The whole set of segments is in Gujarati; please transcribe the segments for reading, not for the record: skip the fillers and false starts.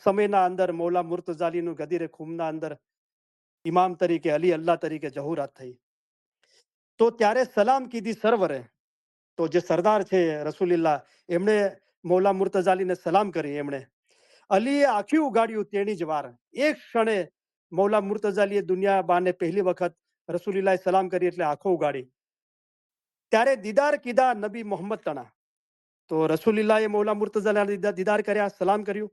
સમયના અંદર મૌલા મુર્તઝાલીનું ગદીરે ખુમના અંદર ઇમામ તરીકે અલી અલ્લાહ તરીકે જહુરાત થઈ. તો ત્યારે સલામ કીધી સર્વરે. તો જે સરદાર છે રસુલિલ્લાહ, એમણે મૌલા મુર્તઝાલીને સલામ કરી. એમણે અલીએ આખી ઉગાડ્યું તેની જ વાર. એક ક્ષણે મૌલા મુર્તઝાલીએ દુનિયા બાને પહેલી વખત રસુલિલ્લાહ સલામ કરી એટલે આંખો ઉગાડી. ત્યારે દીદાર કીધા નબી મોહમ્મદ તણા. તો રસુલિલ્લાહે મૌલા મુર્તઝાલીના દીદાર કર્યા, સલામ કર્યું,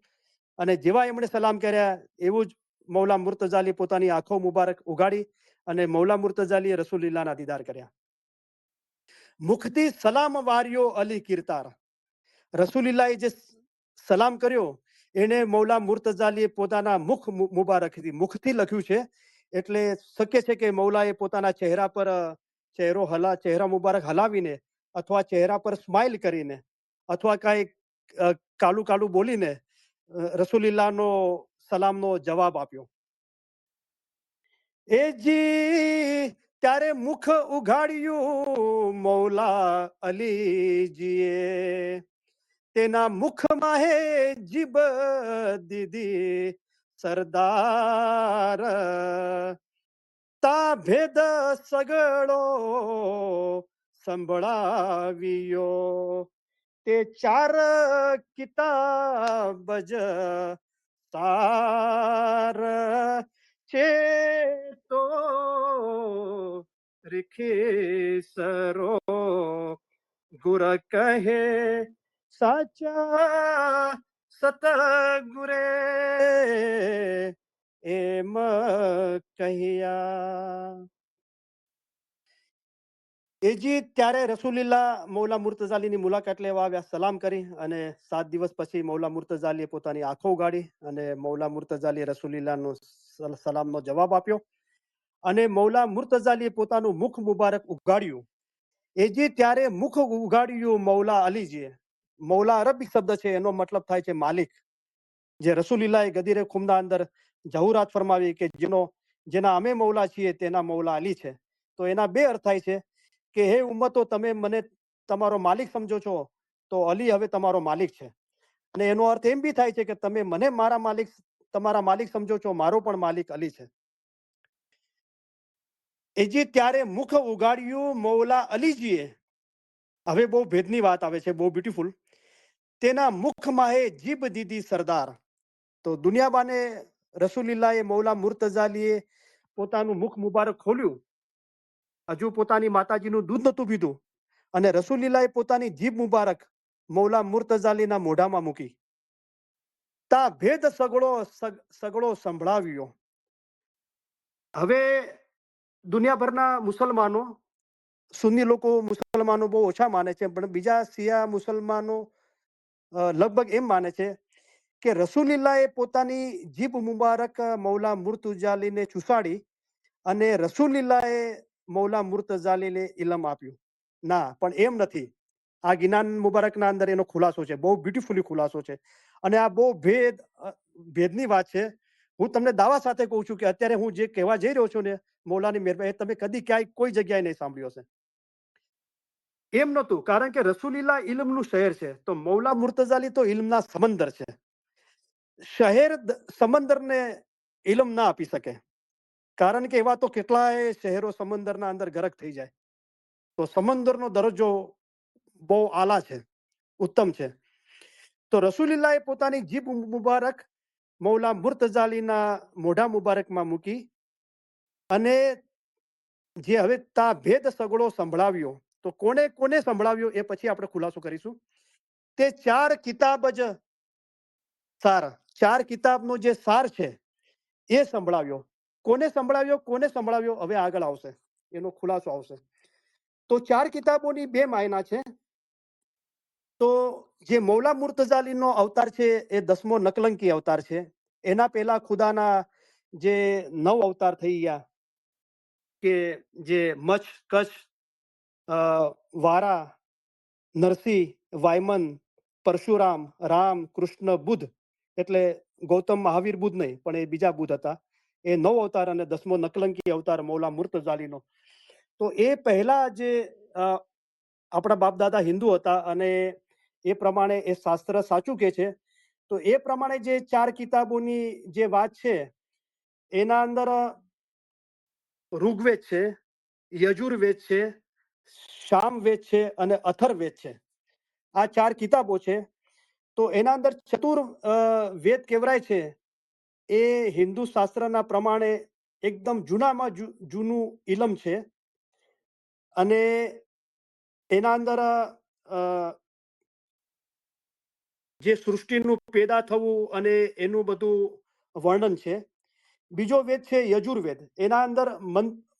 અને જેવા એમણે સલામ કર્યા એવું જ મૌલા મુર્તઝાલી પોતાની આંખો મુબારક ઉગાડી અને મૌલા મુર્તઝાલીએ રસુલિલ્લાહના દીદાર કર્યા. મુખથી સલામ વાર્યો અલી કિરતાર. રસુલિલ્લાહે જે સલામ કર્યો એને મૌલા મુર્તઝાલીએ પોતાના મુખ મુબારકથી, મુખથી લખ્યું છે. એટલે શક્ય છે કે મૌલાએ પોતાના ચહેરા પર ચહેરા મુબારક હલાવીને અથવા ચહેરા પર સ્માઇલ કરીને અથવા કાંઈ કાલું કાલું બોલીને રસુલિલ્લાહનો સલામનો જવાબ આપ્યો. એજી ત્યારે મુખ ઉઘાડ્યું મૌલા અલીજીએ, તેના મુખમાં હે જીબ દીદી સરદાર. તા ભેદ સગળો સંભળાવ્યો, તે ચાર કિતાબ જ સાર છે. તો રીખી સરો ગુર કહે સાચા સતગુરે એમ કહ્યા. એજી ત્યારે રસુલિલ્લાહ મૌલા મુર્તઝાલીની મુલાકાત લેવા આવ્યા, સલામ કરી, અને 7 દિવસ પછી મૌલા મુર્તઝાલીએ પોતાની આંખો ઉગાડી અને મૌલા મુર્તઝાલીએ રસુલિલ્લાહનો સલામનો જવાબ આપ્યો. અને મૌલા મુર્તઝાલીએ પોતાનું મુખ મુબારક ઉગાડ્યું. એજી ત્યારે મુખ ઉગાડ્યું મૌલા અલીજીએ. મૌલા અરબી શબ્દ છે, એનો મતલબ થાય છે માલિક. જે રસુલિલ્લાહે ગદીરે ખુમના અંદર જહુરાત ફરમાવી કે જેના અમે મૌલા છીએ તેના મૌલા અલી છે. તો એના બે અર્થ થાય છે કે હે ઉમ્મતો, તમે મને તમારો માલિક સમજો છો, તો અલી હવે તમારો માલિક છે. અને એનો અર્થ એમ બી થાય છે કે તમે મને તમારા માલિક સમજો છો, મારો પણ માલિક અલી છે. એજી ત્યારે મુખ ઉગાડ્યું મૌલા અલીજીએ. હવે બહુ ભેદની વાત આવે છે, બહુ બ્યુટીફુલ. તેના મુખમાં હે જીબ દીદી સરદાર. તો દુનિયાબાને રસુલિલ્લાહે મૌલા મુર્તઝાલીએ પોતાનું મુખ મુબારક ખોલ્યું. હજુ પોતાની માતાજીનું દૂધ નહોતું પીધું અને રસુલિલ્લાહે પોતાની જીભ મુબારક મૌલા મુર્તઝાલીના મોઢામાં મૂકી. તા ભેદ સગળો સંભળાવ્યો. હવે દુનિયાભરના મુસલમાનો, સુન્ની લોકો મુસલમાનો બહુ ઓછા માને છે, પણ બીજા શિયા મુસલમાનો લગભગ એમ માને છે કે રસુલિલ્લાહે પોતાની જીભ મુબારક મૌલા મુર્તઝાલીને ચૂસાડી અને રસુલિલ્લાહે મૌલા મુર્તઝાલીને ઇલમ આપ્યું. ના, પણ એમ નથી. આ જ્ઞાન મુબારકના અંદર એનો ખુલાસો છે, બહુ બ્યુટીફુલી ખુલાસો છે. અને આ બહુ ભેદની વાત છે. હું તમને દાવા સાથે કહું છું કે અત્યારે હું જે કહેવા જઈ રહ્યો છું ને, મૌલાની મહેરબાની, તમે કદી ક્યાંય કોઈ જગ્યાએ નહીં સાંભળ્યો હશે. એમ નહોતું, કારણ કે રસુલિલ્લાહ ઇલ્મનું શહેર છે, તો મૌલા મુર્તઝાલી તો ઇલ્મના સમંદર છે. શહેર સમંદરને ઇલમ ના આપી શકે, કારણ કે એવા તો કેટલાય શહેરો સમંદરના અંદર ગરક થઈ જાય. તો સમંદરનો દરજ્જો બહુ આલા છે, ઉત્તમ છે. તો રસુલિલ્લાહે પોતાની જીભ મુબારક મૌલા મુર્તઝાલીના મોઢા મુબારકમાં મૂકી અને જે હવે તા ભેદ સગળો સંભળાવ્યો. તો કોને કોને સંભળાવ્યો એ પછી આપણે ખુલાસો કરીશું. તે 4 કિતાબ જ સાર, 4 કિતાબનો જે સાર છે એ સંભળાવ્યો. કોને સંભળાવ્યો હવે આગળ આવશે, એનો ખુલાસો આવશે. તો 4 કિતાબોની 2 માયના છે. તો જે મૌલા મુર્તઝાલીનો અવતાર છે એ 10મો નકલંકી અવતાર છે. એના પહેલા ખુદાના જે 9 અવતાર થઈ ગયા, કે જે મચ્છ, કચ્છ, વારા, નરસિંહ, વાયમન, પરશુરામ, રામ, કૃષ્ણ, બુદ્ધ, એટલે ગૌતમ મહાવીર બુદ્ધ નહીં, પણ એ બીજા બુદ્ધ હતા. એ 9 અવતાર અને 10મો નકલંકી અવતાર મૌલા મુર્તઝાલીનો. તો એ પહેલા જે આપણા બાપ દાદા હિન્દુ હતા અને એ પ્રમાણે એ શાસ્ત્ર સાચું કહે છે તો એ પ્રમાણે જે 4 કિતાબોની જે વાત છે એના અંદર ઋગ્વેદ છે, યજુર્વેદ છે, સામવેદ છે અને અથર્વવેદ છે. આ 4 કિતાબો છે. તો એના અંદર વેદ કહેવાય છે એ હિન્દુ શાસ્ત્રના પ્રમાણે એકદમ જૂનામાં જૂનું ઇલમ છે. અને એના અંદર જે સૃષ્ટિનું પેદા થવું અને એનું બધું વર્ણન છે. બીજો વેદ છે યજુર્વેદ. એના અંદર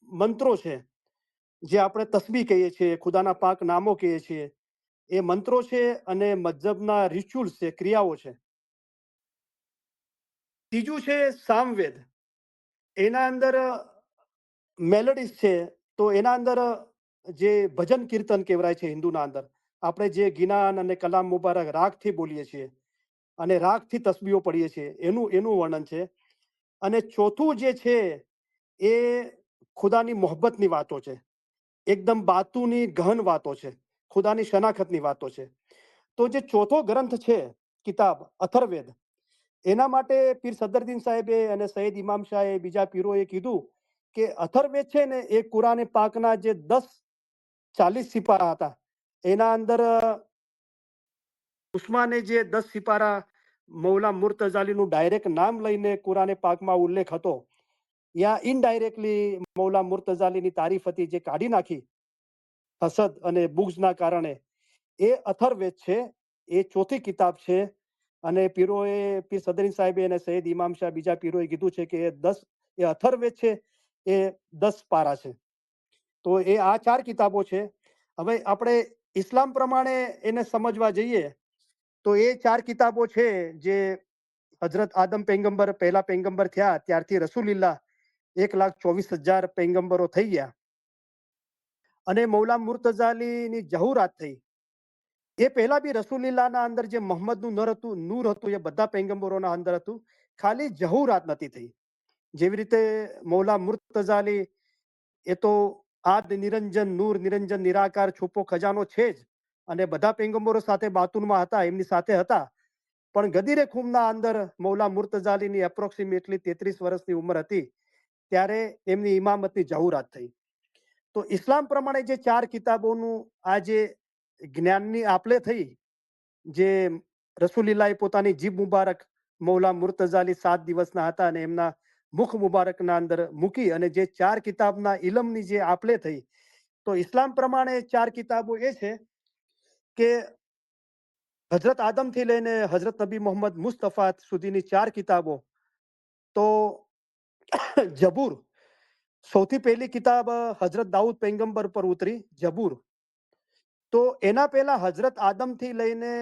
મંત્રો છે, જે આપણે તસ્બી કહીએ છીએ, ખુદાના પાક નામો કહીએ છીએ, એ મંત્રો છે અને મજહબના રિચ્યુઅલ્સ છે, ક્રિયાઓ છે. ત્રીજું છે સામવેદ. એના અંદર મેલોડીઝ છે. તો એના અંદર જે ભજન કીર્તન કહેવાય છે હિન્દુના અંદર, આપણે જે ગિનાન અને કલામ મુબારક રાગથી બોલીએ છીએ અને રાગથી તસ્બીઓ પડીએ છીએ, એનું વર્ણન છે. અને ચોથું જે છે એ ખુદાની મોહબ્બતની વાતો છે, એકદમ બાતુની ગહન વાતો છે, ખુદાની શનાખતની વાતો છે. તો જે ચોથો ગ્રંથ છે કિતાબ અથર્વવેદ, એના માટે પીર સદરદીન સાહેબે અને સૈયદ ઇમામ શાહે બીજા પીરોએ કીધું કે અથર્વવેદ છે ને એ કુરાને પાકના જે 40 સિપારા હતા, એના અંદર ઉસ્માને જે 10 સિપારા મૌલા મુર્તઝાલીનું ડાયરેક્ટ નામ લઈને કુરાને પાકમાં ઉલ્લેખ હતો, યા ઇનડાયરેક્ટલી મૌલા મુર્તઝાલીની તારીફ હતી જે કાઢી નાખી હસદ અને બુગ્ઝના કારણે, એ અથર્વવેદ છે. એ ચોથી કિતાબ છે. અને પીર સદરીન સાહેબે અને સૈયદ ઇમામ શાહ બીજા પીરોએ કીધું છે કે એ અથર્વવેદ છે, એ 10 પારા છે. તો એ આ 4 કિતાબો છે. હવે આપણે ઇસ્લામ પ્રમાણે એને સમજવા જઈએ તો એ 4 કિતાબો છે જે હજરત આદમ પૈગંબર પહેલા પૈગંબર થયા ત્યારથી રસૂલિલ્લાહ 1,24,000 પૈગંબરો થઈ ગયા અને મૌલા મુર્તઝાલીની જહુરાત થઈ. એ પહેલા બી રસૂલિલ્લાહના અંદર જે મોહમ્મદનું નૂર હતું એ બધા પૈગંબરોના અંદર હતું, ખાલી જહુરાત નથી થઈ. જેવી રીતે મૌલા મુર્તઝાલી એ તો આદ નિરંજન નૂર નિરંજન નિરાકાર છુપો ખજાનો છે જ, અને બધા પૈગંબરો સાથે બાતુનમાં હતા, એમની સાથે હતા. પણ ગદીરે ખુમના અંદર મૌલા મુર્તઝાલીની એપ્રોક્સિમેટલી 33 વર્ષની ઉંમર હતી ત્યારે એમની ઇમામતની જહુરાત થઈ. તો ઇસ્લામ પ્રમાણે જે 4 કિતાબોનું આ જે જ્ઞાનની આપલે થઈ, જે રસૂલિલ્લાહે પોતાની જીભ મુબારક મૌલા મુર્તઝાલી 7 દિવસના હતા અને એમના મુખ મુબારકના અંદર મૂકી અને જે 4 કિતાબના ઇલમની જે આપલે થઈ, તો ઇસ્લામ પ્રમાણે 4 કિતાબો એ છે કે હજરત આદમથી લઈને હજરત નબી મોહમ્મદ મુસ્તફા સુધીની 4 કિતાબો. તો જબૂર, સૌથી પહેલી કિતાબ હજરત દાઉદ પૈગંબર પર ઉતરી, જબૂર. તો એના પહેલા હજરત આદમથી લઈને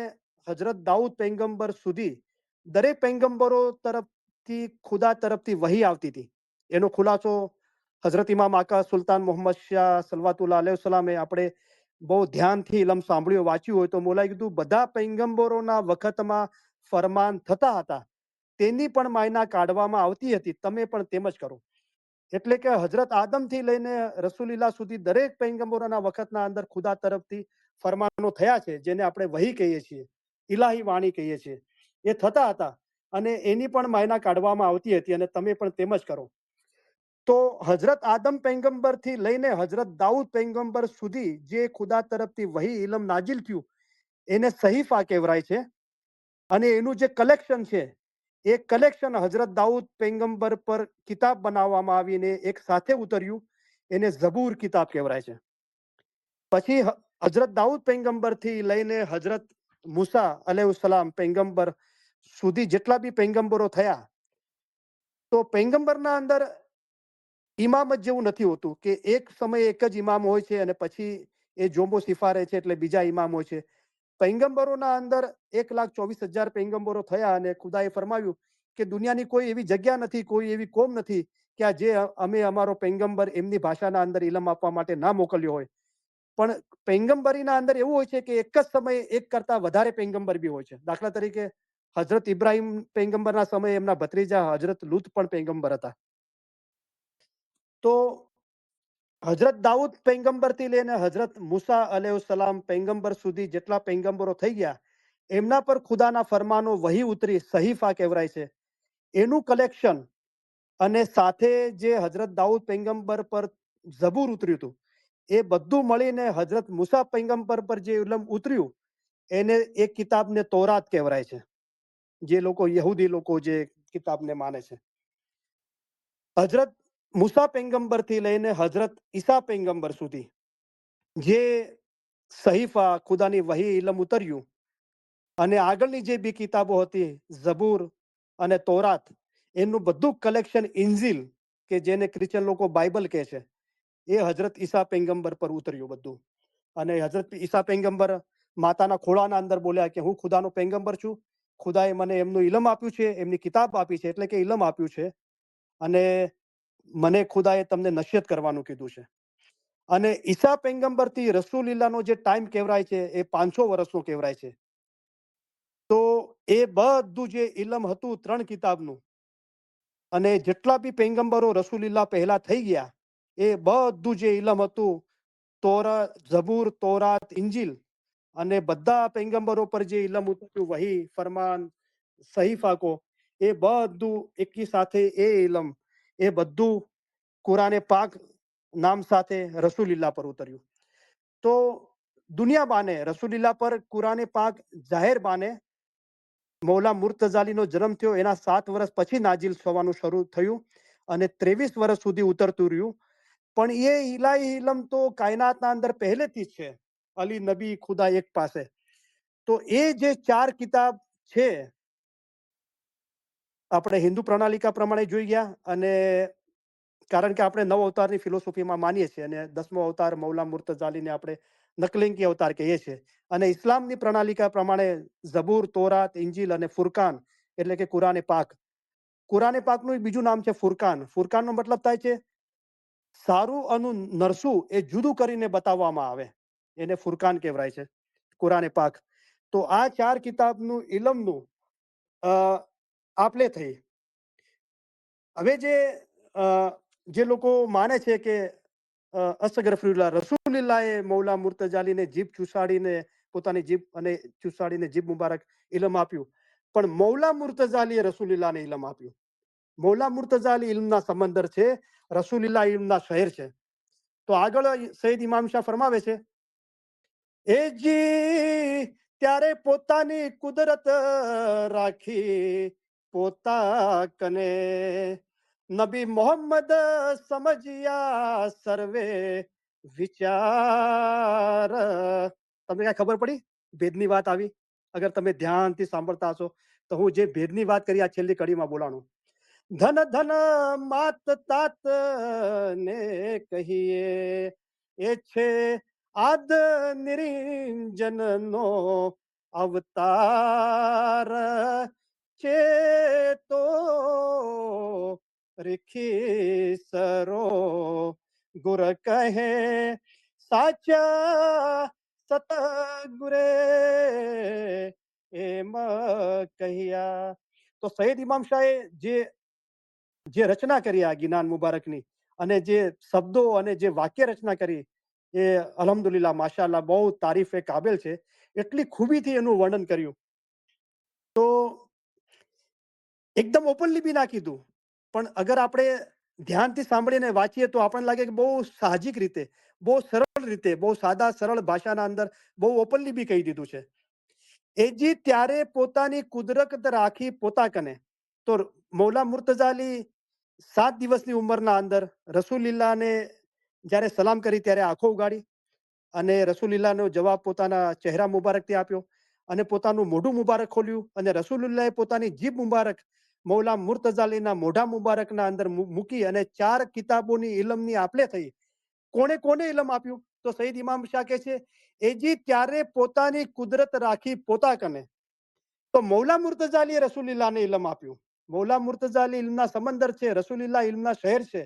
હજરત દાઉદ પૈગંબર સુધી દરેક પૈગંબરો તરફથી ખુદા તરફથી વહી આવતી હતી. એનો ખુલાસો હજરત ઇમામ આકા સુલતાન મોહમ્મદ શાહ સલવાતુલ્લાહ અલૈહિ વસલ્લમે આપણે બહુ ધ્યાનથી ઇલમ સાંભળ્યું વાંચ્યું હોય તો મોલાએ કીધું બધા પૈગંબરોના વખતમાં ફરમાન થતા હતા, તેની પણ માયના કાઢવામાં આવતી હતી, તમે પણ તેમ જ કરો. એટલે કે હજરત આદમથી લઈને રસૂલિલ્લાહ સુધી દરેક પૈગંબરોના વખતના અંદર ખુદા તરફથી ફરમાનો થયા છે, જેને આપણે વહી કહીએ છીએ, ઇલાહી વાણી કહીએ છીએ, એ થતા હતા અને એની પણ માયના કાઢવામાં આવતી હતી અને તમે પણ તેમ જ કરો. તો હજરત આદમ પૈગંબર થી લઈને હજરત દાઉદ પૈગંબર સુધી જે ખુદા તરફથી વહી ઇલમ નાજિલ થયું એને સહીફા કહેવાય છે. અને એનું જે કલેક્શન છે એ કલેક્શન હજરત દાઉદ પૈગંબર પર કિતાબ બનાવવામાં આવીને એક સાથે ઉતર્યું, એને ઝબૂર કિતાબ કહેવાય છે. પછી હજરત દાઉદ પૈગંબર થી લઈને હજરત મૂસા અલૈહિસ્સલામ પૈગંબર સુધી જેટલા બી પૈગંબરો થયા, તો પૈગંબરના અંદર ઇમામત જેવું નથી હોતું કે એક સમયે એક જ ઇમામ હોય છે અને પછી એ જોબો સિફારે છે એટલે બીજા ઇમામ હોય છે. પૈગંબરોના અંદર 1,24,000 પૈગંબરો થયા અને ખુદાએ ફરમાવ્યું કે દુનિયાની કોઈ એવી જગ્યા નથી, કોઈ એવી કોમ નથી કે આ જે અમે અમારો પૈગંબર એમની ભાષાના અંદર ઇલમ આપવા માટે ના મોકલ્યો હોય. પણ પૈગંબરીના અંદર એવું હોય છે કે એક જ સમયે એક કરતા વધારે પૈગંબર બી હોય છે. દાખલા તરીકે હજરત ઇબ્રાહિમ પૈગંબરના સમયે એમના ભત્રીજા હજરત લુત પણ પૈગંબર હતા. તો હજરત દાઉદ પૈગંબરથી લઈને હજરત મૂસા અલૈહિસ્સલામ પૈગંબર સુધી જેટલા પૈગંબરો થઈ ગયા એમના પર ખુદાના ફરમાનો વહી ઉતરી સહીફા કહેવાય છે, એનું કલેક્શન, અને સાથે જે હજરત દાઉદ પૈગંબર પર ઝબૂર ઉતર્યું હતું, એ બધું મળીને હજરત મુસા પૈગંબર પર જે ઇલમ ઉતર્યું, એને એ કિતાબને તોરાત કહેવાય છે, જે લોકો યહૂદી લોકો જે કિતાબને માને છે. હજરત મુસા પૈગંબર થી લઈને હજરત ઈસા પૈગંબર સુધી જે સહીફા ખુદાની વહી ઇલમ ઉતર્યું, અને આગળની જે બી કિતાબો હતી ઝબૂર અને તોરાત, એનું બધું કલેક્શન ઇન્ઝિલ, કે જેને ક્રિશ્ચન લોકો બાઇબલ કહે છે, એ હજરત ઈસા પૈગંબર પર ઉતર્યું બધું. અને હજરત ઈસા પૈગંબર માતાના ખોળાના અંદર બોલ્યા કે હું ખુદાનો પૈગંબર છું, ખુદાએ મને એમનું ઇલમ આપ્યું છે, એમની કિતાબ આપી છે, એટલે કે ઇલમ આપ્યું છે, અને મને ખુદાએ તમને નસીહત કરવાનું કીધું છે. અને ઈસા પૈગંબરથી રસૂલિલ્લાહનો જે ટાઈમ કહેવાય છે એ 500 વર્ષનો કહેવાય છે. તો એ બધું જે ઇલમ હતું 3 કિતાબનું, અને જેટલા બી પૈગંબરો રસૂલિલ્લાહ પહેલા થઈ ગયા, એ બધું જે ઇલમ હતું ઝબૂર, તોરાત, ઇંજીલ, અને બધા પૈગંબરો પર જે ઇલમ ઉતર્યું, વહી, ફરમાન, સહીફાકો, એ બધું એકી સાથે એ ઇલમ, એ બધું કુરાને પાક નામ સાથે રસૂલિલ્લાહ પર ઉતર્યું. તો દુનિયા બાને રસૂલિલ્લાહ પર કુરાને પાક જાહેર બાને મૌલા મુર્તઝાલીનો જન્મ થયો એના 7 વર્ષ પછી નાજિલ થવાનું શરૂ થયું, અને 23 વર્ષ સુધી ઉતરતું રહ્યું. પણ એ ઇલાહી ઇલમ તો કાયનાતના અંદર પહેલેથી જ છે, અલી નબી ખુદા એક પાસે. તો એ જે 4 કિતાબ છે, આપણે હિન્દુ પ્રણાલિકા પ્રમાણે જોઈ ગયા, અને કારણ કે આપણે 9 અવતારની ફિલોસોફીમાં માનીએ છીએ, અને 10મો અવતાર મૌલા મુર્તઝાલીને આપણે નકલિંકી અવતાર કહીએ છીએ. અને ઇસ્લામની પ્રણાલિકા પ્રમાણે ઝબૂર, તોરાત, ઇંજીલ અને ફુરકાન, એટલે કે કુરાને પાક. કુરાને પાકનું બીજું નામ છે ફુરકાન. ફુરકાનનો મતલબ થાય છે સારું અને નરસું એ જુદું કરીને બતાવવામાં આવે, એને ફુરકાન કહેવાય છે, કુરાને પાક. તો આ 4 કિતાબનું ઇલમનું આપલે થઈ. હવે જે લોકો માને છે કે અસગરફરુલ્લાહ રસૂલિલ્લાહે મૌલા મુર્તઝાલીને જીભ ચૂસાડીને, પોતાની જીભ અને ચૂસાડીને જીભ મુબારક ઇલમ આપ્યું, પણ મૌલા મુર્તઝાલીએ રસૂલિલ્લાહને ઇલમ આપ્યું. મૌલા મુર્તઝાલી ઇલ્મના સમંદર છે, રસૂલિલ્લાહ ઇલ્મના શહેર છે. તો આગળ સૈયદ ઇમામ શાહ ફરમાવે છે, એ જી ત્યારે પોતાની કુદરત રાખી પોતા કને, નબી મોહમ્મદ સમજ્યા સર્વે વિચાર. તમને કઈ ખબર પડી ભેદની વાત આવી? અગર તમે ધ્યાનથી સાંભળતા હશો તો હું જે ભેદની વાત કરી આ છેલ્લી કડીમાં બોલાણું. ધન ધન માત તાત ને કહીએ, એ છે આદ નિરંજન નો અવતાર, ચેતો રીખી સરો ગુર કહે સાચા સતગુરે એમ કહ્યા. તો સૈયદ ઇમામ શાહે જે રચના કરી આ ગિનાન મુબારકની, અને જે શબ્દો અને જે વાક્ય રચના કરી, એ અલ્હમ્દુલિલ્લાહ માશાઅલ્લાહ બહુ તારીફે કાબિલ છે. એટલી ખૂબીથી એનું વર્ણન કર્યું. તો એકદમ ઓપનલી બી ના કીધું, પણ અગર આપણે ધ્યાનથી સાંભળીને વાંચીએ તો આપણને લાગે કે બહુ સાહજિક રીતે, બહુ સરળ રીતે, બહુ સાદા સરળ ભાષાના અંદર બહુ ઓપનલી બી કહી દીધું છે. એજી ત્યારે પોતાની કુદરત રાખી પોતા કને. તો મૌલા મુર્તઝાલી 7 દિવસની ઉંમરના અંદર રસૂલિલ્લાહને જ્યારે સલામ કરી ત્યારે આંખો ઉગાડી, અને રસૂલિલ્લાહનો જવાબ પોતાના ચહેરા મુબારકથી આપ્યો, અને પોતાનું મોઢું મુબારક ખોલ્યું, અને રસૂલુલ્લાહે પોતાની જીભ મુબારક મૌલા મુર્તઝાલીના મોઢા મુબારકના અંદર મૂકી, અને 4 કિતાબોની ઇલમની આપલે થઈ. કોને કોને ઇલમ આપ્યું? તો સૈયદ ઇમામ શાહ કહે છે, એજી ત્યારે પોતાની કુદરત રાખી પોતા કને. તો મૌલા મુર્તઝાલીએ રસૂલિલ્લાહને ઇલમ આપ્યું. મૌલા મુર્તઝાલી ઇલ્મના સમંદર છે, રસૂલિલ્લાહ ઇલ્મના શહેર છે.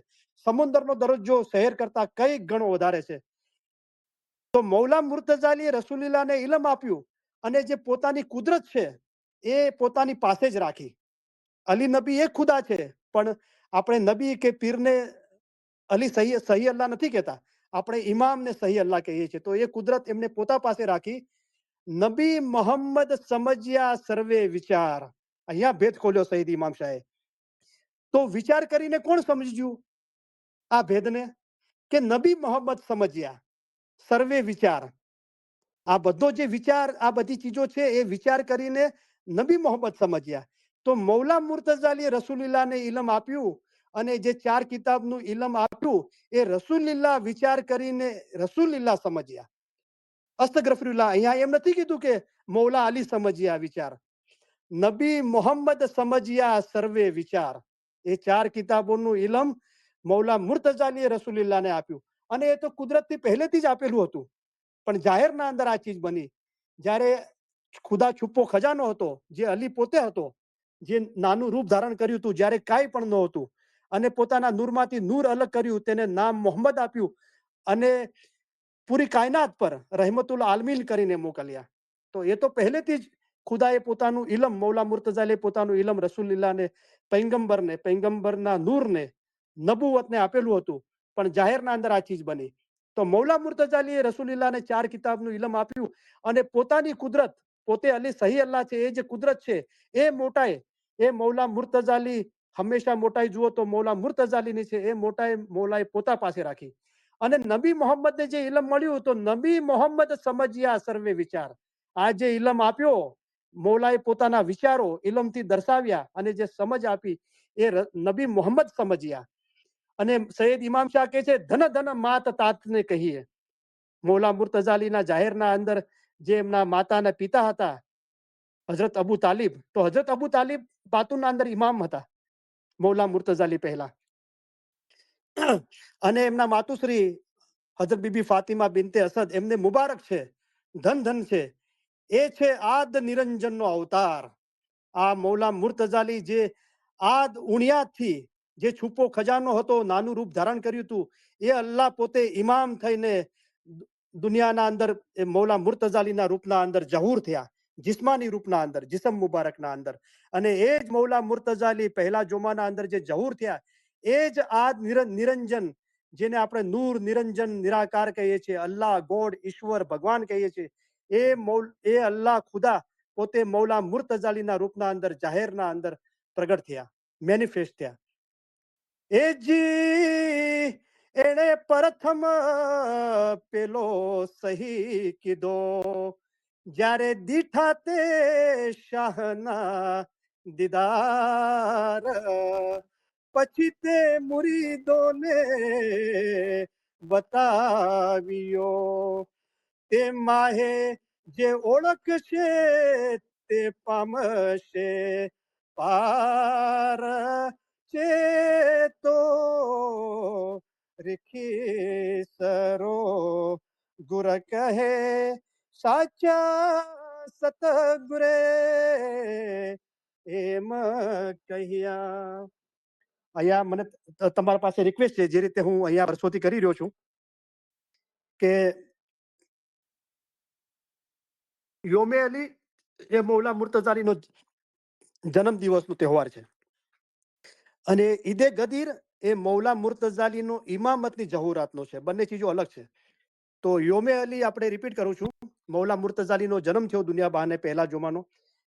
સમુદ્રનો દરજ્જો શહેર કરતા કઈ ગણો વધારે છે. તો મૌલા મુર્તઝાલીએ રસૂલિલ્લાહને ઇલમ આપ્યું, અને જે પોતાની કુદરત છે એ પોતાની પાસે જ રાખી. અલી નબી એક ખુદા છે, પણ આપણે નબી કે પીરને અલી સહી અલ્લાહ નથી કહેતા, આપણે ઇમામને સહી અલ્લાહ કહીએ છીએ. તો એ કુદરત એમને પોતા પાસે રાખી, નબી મોહમ્મદ સમજ્યા સર્વે વિચાર. અહીંયા ભેદ ખોલ્યો સઈદ ઇમામ શાહે. તો વિચાર કરીને કોણ સમજ્યું આ ભેદને? કે નબી મોહમ્મદ સમજ્યા સર્વે વિચાર. આ બધો જે વિચાર, આ બધી ચીજો છે એ વિચાર કરીને નબી મોહમ્મદ સમજ્યા. તો મૌલા મુર્તઝાલી રસૂલિલ્લાહને ઇલમ આપ્યું, અને જે 4 કિતાબનું ઇલમ આપ્યું એ રસૂલિલ્લાહ વિચાર કરીને રસૂલિલ્લાહ સમજ્યા. અસ્તગફરુલ્લાહ, અહીંયા એમ નથી કીધું કે મૌલા અલી સમજ્યા વિચાર. નબી મોહમ્મદ સમજ્યા સર્વે વિચાર. એ 4 કિતાબોનું ઇલમ મૌલા મુર્તઝાલીએ રસૂલિલ્લાહને આપ્યું, અને એ તો કુદરતથી પહેલેથી જ આપેલું હતું, પણ જાહેરના અંદર આ ચીજ બની. જ્યારે ખુદા છુપો ખજાનો હતો, જે અલી પોતે હતો, જે નાનું રૂપ ધારણ કર્યું હતું જ્યારે કાંઈ પણ નહોતું, અને પોતાના નૂરમાંથી નૂર અલગ કર્યું, તેને નામ મોહમ્મદ આપ્યું, અને પૂરી કાયનાત પર રહેમતુલ આલમીન કરીને મોકલ્યા. તો એ તો પહેલેથી જ ખુદાએ પોતાનું ઇલમ, મૌલા મુર્તઝાલીએ પોતાનું ઇલમ રસૂલિલ્લાહને, પૈગંબરના નૂરને, નબુવતને આપેલું હતું, પણ જાહેરના અંદર આ ચીજ બની. તો મૌલા મુર્તઝાલીએ રસૂલિલ્લાહને 4 કિતાબનું ઇલમ આપ્યું, અને પોતાની કુદરત, પોતે અલી સહી અલ્લાહ છે, એ જે કુદરત છે એ મોટાઈ, એ મૌલા મુર્તઝાલી હંમેશા મોટાઈ જુઓ તો મૌલા મુર્તઝાલીની છે, એ મોટાઈ મૌલાએ પોતા પાસે રાખી. અને નબી મોહમ્મદને જે ઇલમ મળ્યું, તો નબી મોહમ્મદ સમજ્યા સર્વે વિચાર. આ જે ઇલમ આપ્યો, મૌલાએ પોતાના વિચારો ઇલમથી દર્શાવ્યા, અને જે સમજ આપી એ નબી મોહમ્મદ સમજ્યા. અને સૈયદ ઇમામ શાહ કહે છે, ધન ધન માત તાતને કહીએ. મૌલા મુર્તઝાલીના જાહેરના અંદર જે એમના માતાના પિતા હતા, હજરત અબુ તાલિબ, તો હજરત અબુ તાલિબ બાતુના અંદર ઇમામ હતા મૌલા મુર્તઝાલી પહેલા. અને એમના માતુશ્રી હજરત બીબી ફાતિમા બિનતે અસદ, એમને મુબારક છે, ધન ધન છે. એ છે આદ નિરંજનનો અવતાર. આ મૌલા મુર્તઝાલી જે આદ ઉણિયાથી જે છુપો ખજાનો હતો, નાનું રૂપ ધારણ કર્યું હતું, એ અલ્લાહ પોતે ઇમામ થઈને દુનિયાના અંદર એ મૌલા મુર્તઝાલીના રૂપના અંદર જહૂર થયા, જિસ્માની રૂપના અંદર, જિસમ મુબારકના અંદર. અને એ જ મૌલા મુર્તઝાલી પહેલા જોમાના અંદર જે જહૂર થયા, એ જ આ નિરંજન, જેને આપણે નૂર, નિરંજન, નિરાકાર કહીએ છીએ, અલ્લાહ, ગોડ, ઈશ્વર, ભગવાન કહીએ છીએ, એ અલ્લાહ ખુદા પોતે મૌલા મુર્તઝાલીના રૂપના અંદર, જાહેરના અંદર પ્રગટ થયા, મેનિફેસ્ટ થયા. એ જી એણે પ્રથમ પેલો સહી કીધો, જ્યારે દીઠા તે શાહના દીદાર, પછી તે મુરીદોને બતાવ્યો. તે માહે જે ઓળખશે તે પામશે પાર, ચેતો રીખી સરો ગુર કહે સાચા સતગુરે એમ કહ્યા. અહીંયા મને તમારા પાસે રિક્વેસ્ટ છે, જે રીતે હું અહીંયા વર્ષોથી કરી રહ્યો છું, કે યોમે અલી એ મૌલા મુર્તઝાલીનો જન્મ દિવસનો તહેવાર છે, અને ઈદે ગદીર એ મૌલા મુર્તઝાલીનો ઇમામતની જહુરાતનો છે. બંને ચીજો અલગ છે. તો યોમે અલી, આપણે રિપીટ કરું છું, મૌલા મુર્તઝાલીનો જન્મ થયો દુનિયા બહાને પહેલા જોમાનો,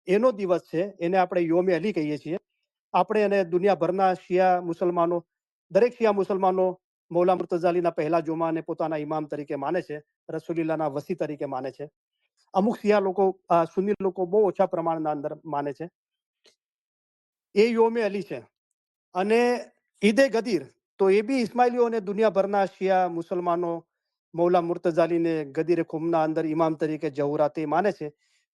એનો દિવસ છે, એને આપણે યોમે અલી કહીએ છીએ. આપણે એને દુનિયાભરના શિયા મુસલમાનો, દરેક શિયા મુસલમાનો મૌલા મુર્તઝાલીના પહેલા જોમાને પોતાના ઇમામ તરીકે માને છે, રસૂલિલ્લાહના વસી તરીકે માને છે. અમુક શિયા લોકો, સુન્ની લોકો બહુ ઓછા પ્રમાણના અંદર માને છે. એ યોમે અલી છે. અને ઈદે ગદીર, તો એ બી ઇસ્માઇલીઓ અને દુનિયાભરના શિયા મુસલમાનો મૌલા મુર્તઝાલીને ગદીર ખુમના અંદર ઇમામ તરીકે જહુરાતે માને છે.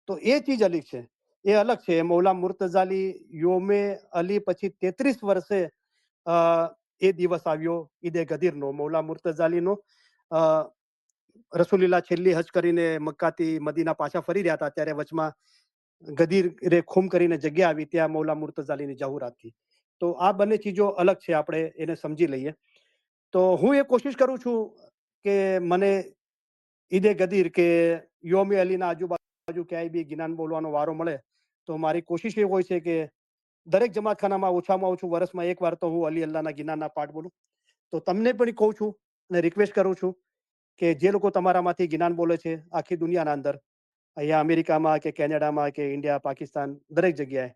તો એ ચીજ અલગ છે, એ અલગ છે. મૌલા મુર્તઝાલી યોમે અલી પછી 33 વર્ષે એ દિવસ આવ્યો ઈદે ગદીરનો, મૌલા મુર્તઝાલીનો. રસૂલિલ્લાહ છેલ્લી હજ કરીને મક્કાથી મદીના પાછા ફરી રહ્યા હતા, ત્યારે વચમાં ગદીર રે ખુમ કરીને જગ્યા આવી, ત્યાં મૌલા મુર્તઝાલીની જહુરાત થઈ. તો આ બંને ચીજો અલગ છે, આપણે એને સમજી લઈએ. તો હું એ કોશિશ કરું છું કે મને ઈદે ગદીર કે યોમે અલીના આજુબાજુ ક્યાંય બી જ્ઞાન બોલવાનો વારો મળે, તો મારી કોશિશ એ હોય છે કે દરેક જમાતખાનામાં ઓછામાં ઓછું વર્ષમાં એકવાર તો હું અલી અલ્લાહના ગિનાના પાઠ બોલું. તો તમને પણ કહું છું અને રિક્વેસ્ટ કરું છું કે જે લોકો તમારામાંથી જ્ઞાન બોલે છે આખી દુનિયાના અંદર, અહીંયા અમેરિકામાં કે કેનેડામાં કે ઇન્ડિયા પાકિસ્તાન દરેક જગ્યાએ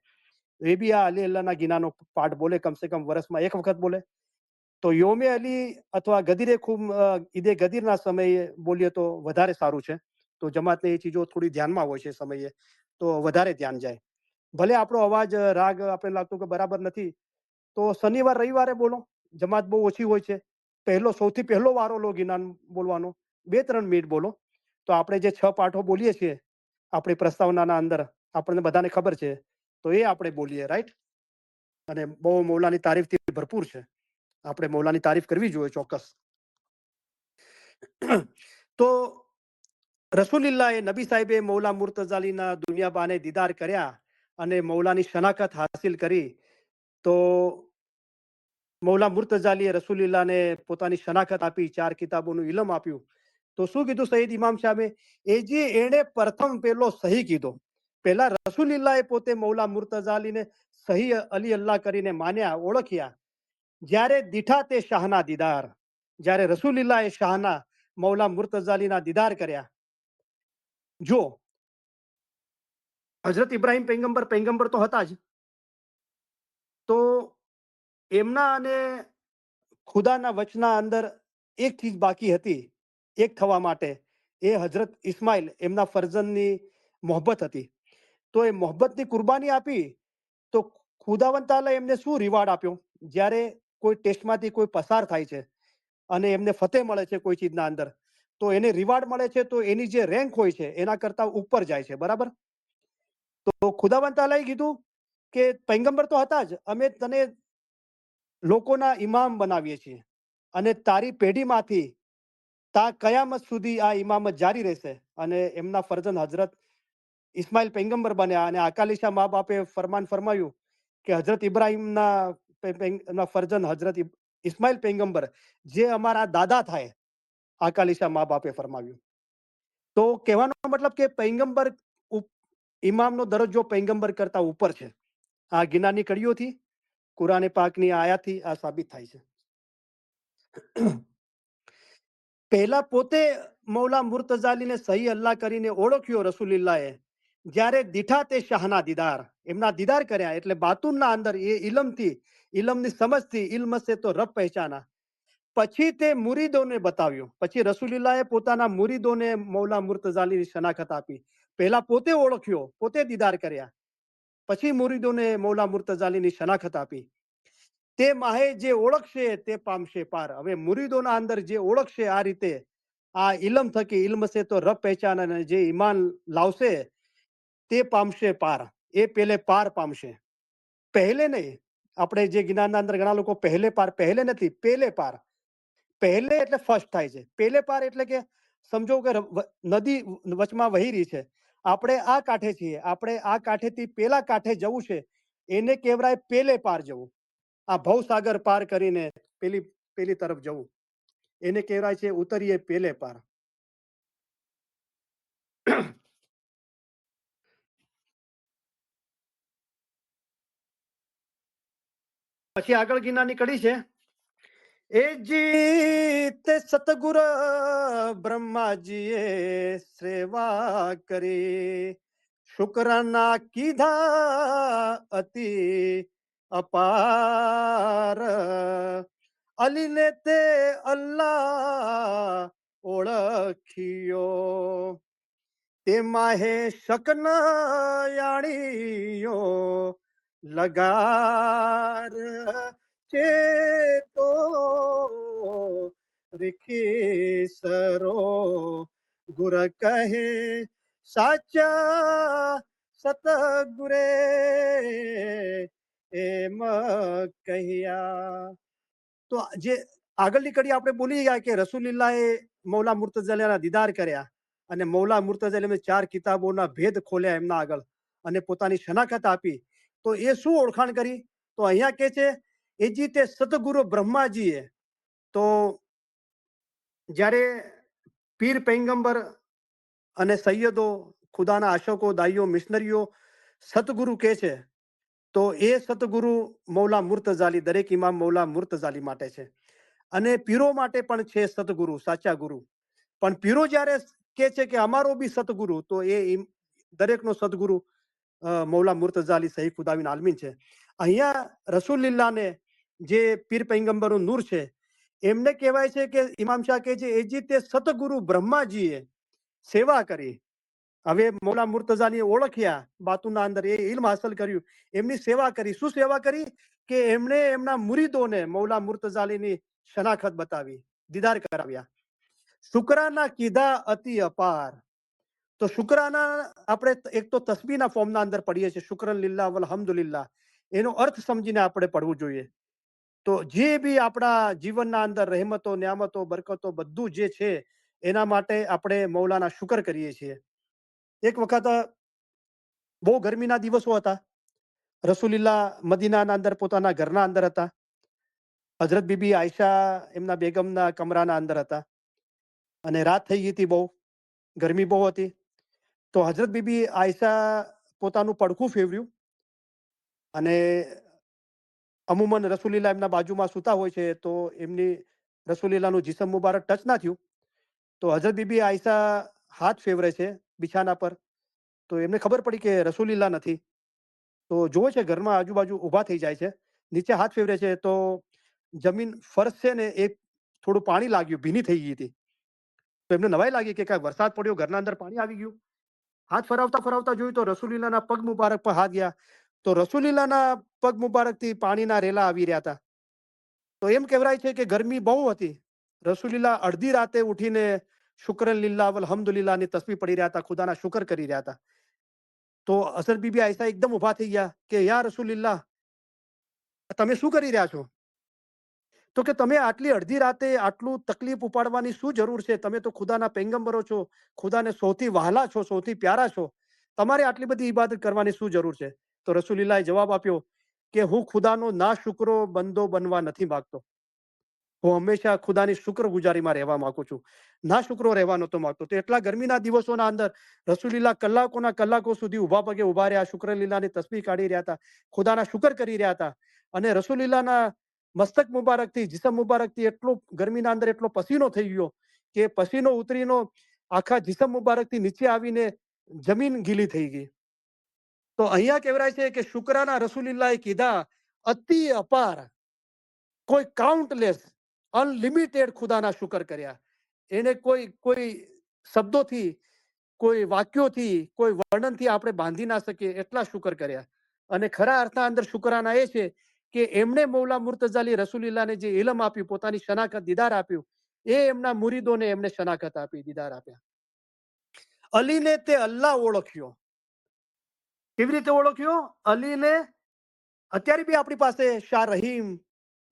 એ બી આ અલી અલ્લાહના ગીનાનો પાઠ બોલે, કમસે કમ વર્ષમાં એક વખત બોલે. તો યોમે અલી અથવા ગદીરે ખૂબ ઈદે ગદીરના સમયે બોલીએ તો વધારે સારું છે. તો જમાતને એ ચીજો થોડી ધ્યાનમાં હોય છે સમયે, તો વધારે ધ્યાન જાય. ભલે આપણો અવાજ રાગ આપણે લાગતું કે બરાબર નથી, તો શનિવાર રવિવારે બોલો, જમાત બહુ ઓછી હોય છે. સૌથી પહેલો વારો લો ગિનાન બોલવાનો, 2-3 મિનિટ બોલો. તો આપણે જે 6 પાઠો બોલીએ છીએ આપણી પ્રસ્તાવનાના અંદર, આપણને બધાને ખબર છે, તો એ આપણે બોલીએ, રાઈટ. અને બહુ મૌલાની તારીફથી ભરપૂર છે. આપણે મૌલાની તારીફ કરવી જોઈએ ચોક્કસ. તો રસૂલિલ્લાહ નબી સાહેબે મૌલા મુર્તઝાલીના દુનિયાબાને દીદાર કર્યા અને મૌલાની શનાખત હાસિલ કરી. તો મૌલા મુર્તઝાલીએ રસૂલિલ્લાહને પોતાની શનાખત આપી, 4 કિતાબોનું ઇલમ આપ્યું. તો શું કીધું સઈદ ઇમામ સાહેબે? એ જે એણે પ્રથમ પેલો સહી કીધો. પહેલા રસૂલિલ્લાહે પોતે મૌલા મુર્તઝાલીને સહી અલી અલ્લાહ કરીને માન્યા, ઓળખ્યા. જ્યારે દીઠા તે શાહના દીદાર, જ્યારે રસૂલિલ્લાહે શાહના મૌલા મુર્તઝાલીના દીદાર કર્યા. જો હજરત ઇબ્રાહિમ પૈગંબર તો હતા જ, તો એમના અને ખુદાના વચના અંદર એક ચીજ બાકી હતી એક થવા માટે, એ હજરત ઇસ્માઇલ એમના ફરજનની મોહબ્બત હતી. તો એ મોહબ્બતની કુરબાની આપી. તો ખુદાવંદ તાલા એમને શું રિવાર્ડ આપ્યો? જ્યારે કોઈ ટેસ્ટમાંથી કોઈ પસાર થાય છે અને એમને ફતેહ મળે છે કોઈ ચીજના અંદર, તો એને રિવાર્ડ મળે છે, તો એની જે રેન્ક હોય છે એના કરતા ઉપર જાય છે, બરાબર. તો ખુદાવંદ તાલાએ કીધું કે પૈગંબર તો હતા જ, અમે તને લોકોના ઇમામ બનાવીએ છીએ અને તારી પેઢીમાંથી તા કયામત સુધી આ ઇમામત જારી રહેશે. અને એમના ફરજન હજરત ઇસ્માઇલ પૈગંબર બન્યા અને અકાલીશા મા બાપે ફરમાન ફરમાયું કે હજરત ઇબ્રાહિમના ફરજન હજરત ઇસ્માઇલ પૈગંબર જે અમારા દાદા થાય, અકાલીશા મા બાપે ફરમાવ્યું. તો કહેવાનો મતલબ કે પૈગંબર ઇમામનો દરજ્જો પૈગંબર કરતા ઉપર છે. આ ગિનાની કડીઓથી, કુરાને પાકની આયાતથી આ સાબિત થાય છે. પહેલા પોતે મૌલા મુર્તઝાલીને સહી અલ્લાહ કરીને ઓળખ્યો રસૂલિલ્લાહે. જ્યારે દીઠા તે શાહના દીદાર, એમના દીદાર કર્યા એટલે બાતુનના અંદર એ ઇલમથી, ઇલમની સમજથી, ઇલ્મ સે તો રબ પહેચાના. પછી તે મુરીદોને બતાવ્યું. પછી રસૂલિલ્લાહે પોતાના મુરીદોને મૌલા મુર્તઝાલીની શનાખત આપી. પહેલા પોતે ઓળખ્યો, પોતે દીદાર કર્યા, પછી મુરીદોને મૌલા મુર્તઝાલીની શનાખત આપી. તે માહે જે ઓળખશે તે પામશે પાર. હવે મુરીદોના અંદર જે ઓળખશે આ રીતે, આ ઇલમ થકી, ઇલ્મ સે તો રબ પહેચાન, અને જે ઈમાન લાવશે તે પામશે પાર. એ પેલે પાર પામશે, પહેલે નહીં. આપણે જે જ્ઞાનના અંદર ઘણા લોકો પહેલે પાર, પહેલે નથી, પેલે પાર. પહેલે એટલે ફર્સ્ટ થાય છે, પેલે પાર એટલે કે સમજો કે નદી વચમાં વહી રહી છે, આપણે આ કાંઠે છીએ, આપણે આ કાંઠેથી પેલા કાંઠે જવું છે, એને કહેવાય પેલે પાર જવું. આ ભવસાગર પાર કરીને પેલી પેલી તરફ જવું, એને કહેવાય છે ઉતરીએ પેલે પાર. પછી આગળ ગિનાની કડી છે. એ જીતે સતગુર બ્રહ્માજીએ સેવા કરી, શુક્રાના કીધા અતિ અપાર. અલીને તે અલ્લાહ ઓળખ્યો, તેમાં હે શકન યાણીઓ લગાર. ચેતો રીખી સરો ગુર કહે સાચા સતગુરે એમ કહ્યા. તો જે આગળની કડી આપણે બોલી ગયા કે રસૂલિલ્લાહે મૌલા મુર્તઝાલીના દીદાર કર્યા અને મૌલા મુર્તઝાલીએ 4 કિતાબોના ભેદ ખોલ્યા એમના આગળ અને પોતાની શનાખત આપી. તો એ શું ઓળખાણ કરી? તો અહીંયા કે છે એ જીતે સતગુરુ બ્રહ્માજીએ. તો જ્યારે પીર પૈગંબર અને સૈયદો, ખુદાના આશકો, દાઈઓ, મિશનરીઓ સતગુરુ કે છે, તો એ સતગુરુ મૌલા મુર્તઝાલી, દરેક ઇમામ મૌલા મુર્તઝાલી માટે છે. અને પીરો માટે પણ છે સતગુરુ, સાચા ગુરુ. પણ પીરો જ્યારે કે છે કે અમારો બી સતગુરુ, તો એ દરેકનો સદગુરુ મૌલા મુર્તઝા અલી સહી ખુદાવીન આલમીન છે. અહીંયા રસૂલિલ્લાહને જે પીર પૈગંબરનું નૂર છે, એમને કહેવાય છે કે ઇમામ શાહ કહે છે એ જે તે સતગુરુ બ્રહ્માજીએ સેવા કરી. હવે મૌલા મુર્તઝાની ઓળખ્યા બાતુના અંદર, એ ઇલ્મ હાસલ કર્યું, એમની સેવા કરી. શું સેવા કરી? કે એમણે એમના મુરીદોને મૌલા મુર્તઝા અલીની શનાખત બતાવી, દીદાર કરાવ્યા. શુક્રાના કીધા અતિ અપાર. તો શુક્રાના આપણે એક તો તસ્બીહના ફોર્મના અંદર પઢીએ છીએ, શુક્રન લિલ્લાહ વલહમદુલિલ્લાહ, એનો અર્થ સમજીને આપણે પઢવું જોઈએ. તો જે બી આપણા જીવનના અંદર રહેમતો, ન્યામતો, બરકતો બધું જે છે એના માટે આપણે મૌલાના શુકર કરીએ છીએ. એક વખત બહુ ગરમીના દિવસો હતા. રસૂલિલ્લાહ મદીનાના અંદર પોતાના ઘરના અંદર હતા. હજરત બીબી આયશા એમના બેગમના કમરાના અંદર હતા અને રાત થઈ ગઈ હતી, બહુ ગરમી બહુ હતી. તો હજરત બીબી આયશા પોતાનું પડખું ફેરવ્યું અને અમુમન રસૂલિલ્લાહ એમના બાજુમાં સૂતા હોય છે, તો એમની રસૂલિલ્લાહનું જીસમ મુબારક ટચ ના થયું. તો હજરત બીબી આયશા હાથ ફેરવે છે બિછાના પર. તો એમને ખબર પડી કે રસૂલિલ્લાહ નથી. તો જોવે છે ઘરમાં આજુબાજુ ઊભા થઈ જાય છે, નીચે હાથ ફેરવે છે તો જમીન ફર્શ છે ને એક થોડું પાણી લાગ્યું, ભીની થઈ ગઈ હતી. તો એમને નવાઈ લાગી કે કાંઈ વરસાદ પડ્યો, ઘરના અંદર પાણી આવી ગયું. હાથ ફરાવતા ફરાવતા જોયું તો રસૂલિલ્લાહના પગ મુબારક પર હાથ ગયા. તો રસૂલિલ્લાહના પગ મુબારકથી પાણીના રેલા આવી રહ્યા હતા. તો એમ કહેવાય છે કે ગરમી બહુ હતી. રસૂલિલ્લાહ અડધી રાતે ઉઠીને શુક્રન લિલ્લાહ વલહમદુલિલ્લાહની તસ્બીહ પડી રહ્યા હતા, ખુદાના શુકર કરી રહ્યા હતા. તો હઝરત બીબી આયશા એકદમ ઊભા થઈ ગયા કે યા રસૂલિલ્લાહ, તમે શું કરી રહ્યા છો? તો કે તમે આટલી અડધી રાતે આટલું તકલીફ ઉપાડવાની શું જરૂર છે? તમે તો ખુદાના પૈગંબરો છો, ખુદાને સૌથી વહાલા છો, સૌથી પ્યારા છો, તમારે આટલી બધી ઇબાદત કરવાની શું જરૂર છે? તો રસૂલિલ્લાહે જવાબ આપ્યો કે હું ખુદાનો ના શુકરો બંદો બનવા નથી માંગતો. હું હંમેશા ખુદાની શુક્રગુજારીમાં રહેવા માંગુ છું, ના શુક્રો રહેવા નહોતો માંગતો. તો એટલા ગરમીના દિવસોના અંદર રસૂલિલ્લાહ કલાકોના કલાકો સુધી ઊભા પગે ઊભા રહ્યા, શુક્રલીલાની તસ્બીહ કાઢી રહ્યા હતા, ખુદાના શુકર કરી રહ્યા હતા. અને રસૂલિલ્લાહના મસ્તક મુબારકથી, જીસમ મુબારકથી એટલો ગરમીના અંદર એટલો પસીનો થઈ ગયો કે પસીનો ઉતરીનો આખા જીસમ મુબારકથી નીચે આવીને જમીન ગીલી થઈ ગઈ. તો અહીંયા કહેવાય છે કે શુક્રાના રસૂલિલ્લાહે કીધા અતિ અપાર, કોઈ કાઉન્ટલેસ, અનલિમિટેડ ખુદાના શુકર કર્યા. એને કોઈ કોઈ શબ્દોથી, કોઈ વાક્યોથી, કોઈ વર્ણનથી આપણે બાંધી ના શકીએ એટલા શુકર કર્યા. અને ખરા અર્થના અંદર શુકરાના એ છે કે એમણે મૌલા મુર્તઝા અલી રસૂલિલ્લાહને જે ઇલમ આપ્યું, પોતાની શનાખત, દીદાર આપ્યું, એ એમના મુરીદોને એમને શનાખત આપી, દીદાર આપ્યા. અલીને તે અલ્લાહ ઓળખ્યો. કેવી રીતે ઓળખ્યો અલીને? અત્યારે બી આપણી પાસે શાહ રહીમ,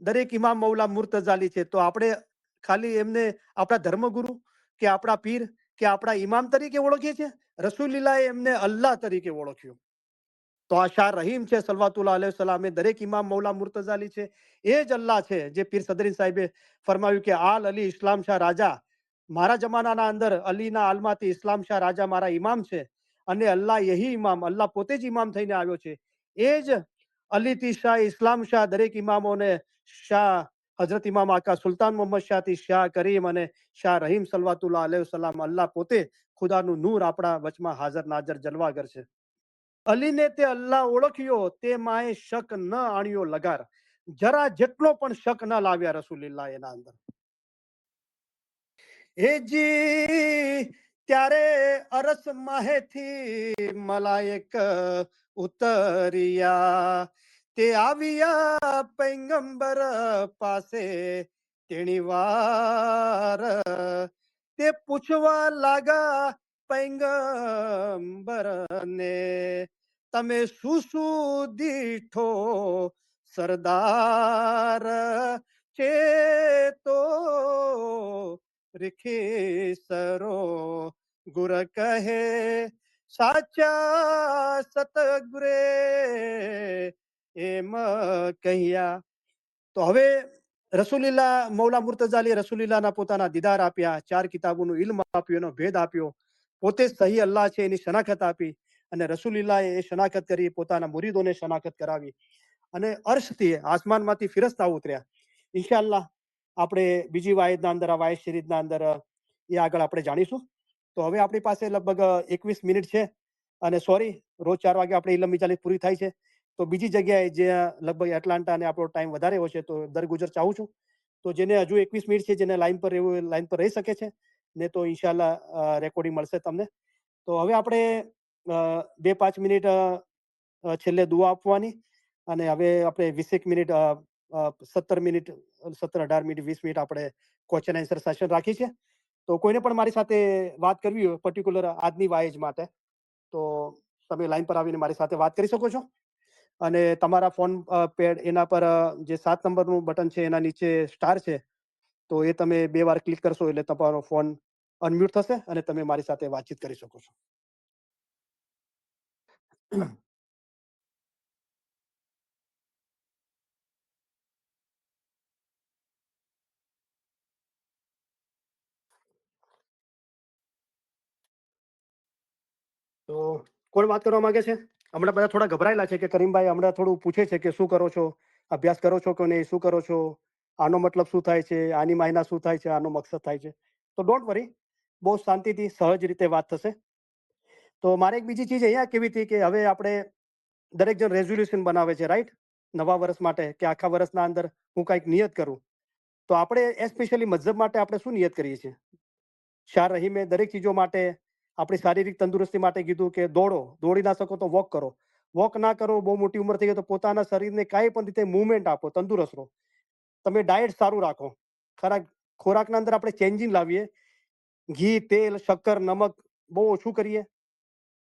દરેક ઇમામ મૌલા મુર્તઝા અલી છે, તો આપણે ખાલી એમને આપણા ધર્મગુરુ કે આપણા પીર કે આપણા ઇમામ તરીકે ઓળખીએ છીએ? રસૂલિલ્લાહે એમને અલ્લાહ તરીકે ઓળખ્યું. તો આ શાહ રહીમ છે સલવાતુલ્લાહ અલૈહિ સલામ, એ દરેક ઇમામ મૌલા મુર્તઝા અલી છે, એ જ અલ્લાહ છે જે પીર સદરી સાહેબે ફરમાવ્યું કે આલ અલી ઇસ્લામ શાહ રાજા, મારા જમાનાના અંદર અલીના આલમાંથી ઇસ્લામ શાહ રાજા મારા ઇમામ છે. અને અલ્લાહ યહી ઇમામ, અલ્લાહ પોતે જ ઇમામ થઈને આવ્યો છે. એ જ અલીથી શાહ ઇસ્લામ શાહ દરેક ઇમામોને શાહ હજરત ઇમામ આકા સુલતાન મોહમ્મદ શાહથી શાહ કરીમ અને શાહ રહીમ સલવાતુલ્લાહ અલૈહિ સલામ, અલ્લાહ પોતે ખુદાનું નૂર આપણા વચમાં હાજર નાજર જલવાગર છે. અલીને તે અલ્લાહ ઓળખ્યો, તે માએ શક ન આણ્યો લગાર. જરા જેટલો પણ શક ન લાવ્યા રસૂલિલ્લાહ એના અંદર. હેજી ત્યારે અરસ માહેથી મલાયક ઉતરિયા, તે આવ્યા પૈગંબર પાસે તેણી વાર, તે પૂછવા લાગા પૈગંબરને, તમે શું શું દીઠો સરદાર, છે તો રીખી સરો ગુર કહે સાચા સતગુરે એમ કહ્યા. તો હવે રસૂલિલ્લાહ મૌલા મુર્તઝા અલી રસૂલિલ્લાહના પોતાના દીદાર આપ્યા, ચાર કિતાબોનું ઇલ્મ આપ્યું, એનો ભેદ આપ્યો, પોતે સહી અલ્લાહ છે એની શનાખત આપી, અને રસૂલિલ્લાહે એ શનાખત કરી, પોતાના મુરીદોને શનાખત કરાવી, અને અર્શથી આસમાનમાંથી ફિરસ્તાઓ ઉતર્યા. ઇન્શાઅલ્લાહ આપણે બીજી વાયદના અંદર, આ વાયદ શરીફના અંદર એ આગળ આપણે જાણીશું. તો હવે આપણી પાસે લગભગ 21 મિનિટ છે. અને સોરી, રોજ 4 વાગે આપણે ઇલમ ચાલીસ પૂરી થાય છે. તો બીજી જગ્યાએ જ્યાં લગભગ એટલાન્ટા અને આપણો ટાઈમ વધારે હોય છે, તો દરગુજર ચાહું છું. તો જેને હજુ 21 મિનિટ છે, જેને લાઈન પર રહેવું હોય, લાઈન પર રહી શકે છે. ને તો ઇન્શાલ્લાહ રેકોર્ડિંગ મળશે તમને. તો હવે આપણે 2-5 મિનિટ છેલ્લે દુઆ આપવાની. અને હવે આપણે 20 મિનિટ 17 મિનિટ 17-18 મિનિટ 20 મિનિટ આપણે ક્વેશ્ચન આન્સર સેશન રાખી છે. તો કોઈને પણ મારી સાથે વાત કરવી હોય પર્ટિક્યુલર આજની વાએજ માટે, તો તમે લાઈન પર આવીને મારી સાથે વાત કરી શકો છો. અને તમારા ફોન પેડ એના પર જે 7 નંબરનું બટન છે એના નીચે સ્ટાર છે, તો એ તમે 2 વાર ક્લિક કરશો એટલે તમારો ફોન અનમ્યુટ થશે અને તમે મારી સાથે વાતચીત કરી શકો છો. તો કોણ વાત કરવા માંગે છે? હમણાં બધા થોડા ગભરાયેલા છે કે કરીમભાઈ હમણાં થોડું પૂછે છે કે શું કરો છો, અભ્યાસ કરો છો કે નહીં, શું કરો છો, આનો મતલબ શું થાય છે, આની માયના શું થાય છે, આનો મકસદ થાય છે. તો ડોન્ટ વરી, બહુ શાંતિથી સહજ રીતે વાત થશે. તો મારે એક બીજી ચીજ અહીંયા કેવી હતી કે હવે આપણે દરેક જણ રેઝોલ્યુશન બનાવે છે, રાઈટ? નવા વર્ષ માટે કે આખા વર્ષના અંદર હું કંઈક નિયત કરું. તો આપણે એસ્પેશિયલી મઝહબ માટે આપણે શું નિયત કરીએ છીએ? શાહ રહીમે દરેક ચીજો માટે આપણી શારીરિક તંદુરસ્તી માટે કીધું કે દોડો, દોડી ના શકો તો વોક કરો, વોક ના કરો, બહુ મોટી ઉંમર થઈ ગઈ તો પોતાના શરીરને કાંઈ પણ રીતે મૂવમેન્ટ આપો, તંદુરસ્ત રહો. તમે ડાયટ સારું રાખો, ખરા ખોરાકના અંદર આપણે ચેન્જિંગ લાવીએ, ઘી, તેલ, શક્કર, નમક બહુ ઓછું કરીએ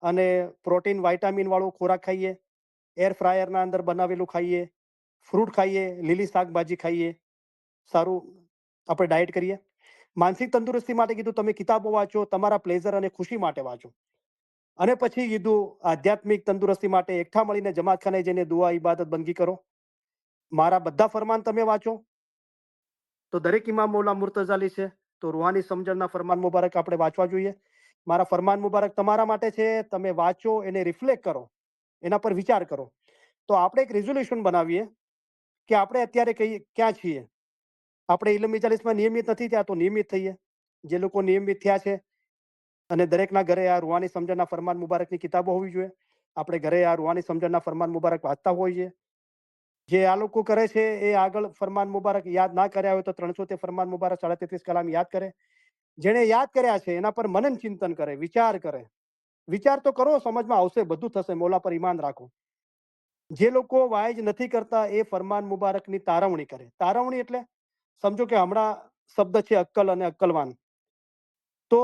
અને પ્રોટીન વાઇટામિન વાળું ખોરાક ખાઈએ, એર ફ્રાયરના અંદર બનાવેલું ખાઈએ, ફ્રૂટ ખાઈએ, લીલી શાકભાજી ખાઈએ, સારું આપણે ડાયટ કરીએ. માનસિક તંદુરસ્તી માટે કીધું તમે કિતાબો વાંચો, તમારા પ્લેઝર અને ખુશી માટે વાંચો. અને પછી કીધું આધ્યાત્મિક તંદુરસ્તી માટે એકઠા મળીને જમાતખાને જઈને દુઆ ઇબાદત બંદગી કરો. મારા બધા ફરમાન તમે વાંચો. તો દરેક ઇમામ મૌલા મુર્તઝાલી છે, તો રૂહાની સમજણના ફરમાન મુબારક આપણે વાંચવા જોઈએ. મારા ફરમાન મુબારક તમારા માટે છે, તમે વાંચો, એને રિફ્લેક્ટ કરો, એના પર વિચાર કરો. તો આપણે એક રિઝોલ્યુશન બનાવીએ કે આપણે અત્યારે કઈ ક્યાં છીએ. આપણે ઇલમ ચાલીસમાં નિયમિત નથી થયા તો નિયમિત થઈએ. જે લોકો નિયમિત થયા છે અને દરેકના ઘરે આ રૂહાની સમજણના ફરમાન મુબારકની કિતાબો હોવી જોઈએ. આપણે ઘરે આ રૂહાની સમજણના ફરમાન મુબારક વાંચતા હોઈએ. જે આ લોકો કરે છે એ આગળ ફરમાન મુબારક યાદ ના કર્યા હોય તો 300 ફરમાન મુબારક 33 કલામ યાદ કરે. જેણે યાદ કર્યા છે એના પર મનન ચિંતન કરે, વિચાર કરે. વિચાર તો કરો, સમજમાં આવશે, બધું થશે, મોલા પર ઈમાન રાખો. જે લોકો વાયજ નથી કરતા એ ફરમાન મુબારકની તારવણી કરે. તારવણી એટલે સમજો કે હમણાં શબ્દ છે અક્કલ અને અક્કલવાન. તો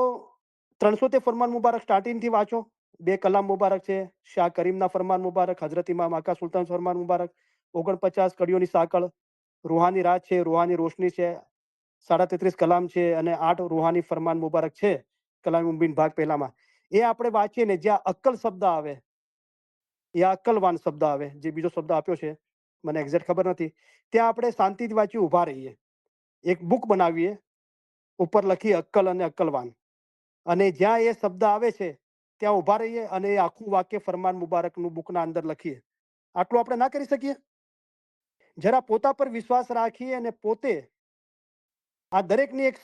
300 ફરમાન મુબારક સ્ટાર્ટિંગથી વાંચો. 2 કલામ મુબારક છે, શાહ કરીમના ફરમાન મુબારક, હઝરત ઇમામ આકા સુલતાન ફરમાન મુબારક, 49 કડીઓની સાંકળ, રૂહાની રાત છે, રૂહાની રોશની છે, 33 કલામ છે અને 8 રૂહાની ફરમાન મુબારક છે કલામ મુબીન ભાગ પહેલામાં. એ આપણે વાંચીએ ને જ્યાં અક્કલ શબ્દ આવે, યા અક્કલવાન શબ્દ આવે, જે બીજો શબ્દ આપ્યો છે મને એક્ઝેક્ટ ખબર નથી, ત્યાં આપણે શાંતિથી વાંચી ઊભા રહીએ, એક બુક બનાવીએ, ઉપર લખીએ અક્કલ અને અક્કલવાન, અને જ્યાં એ શબ્દ આવે છે ત્યાં ઊભા રહીએ અને એ આખું વાક્ય ફરમાન મુબારકનું બુકના અંદર લખીએ. આટલું આપણે ના કરી શકીએ? જરા પોતા પર વિશ્વાસ રાખીએ અને પોતે આ દરેકની એક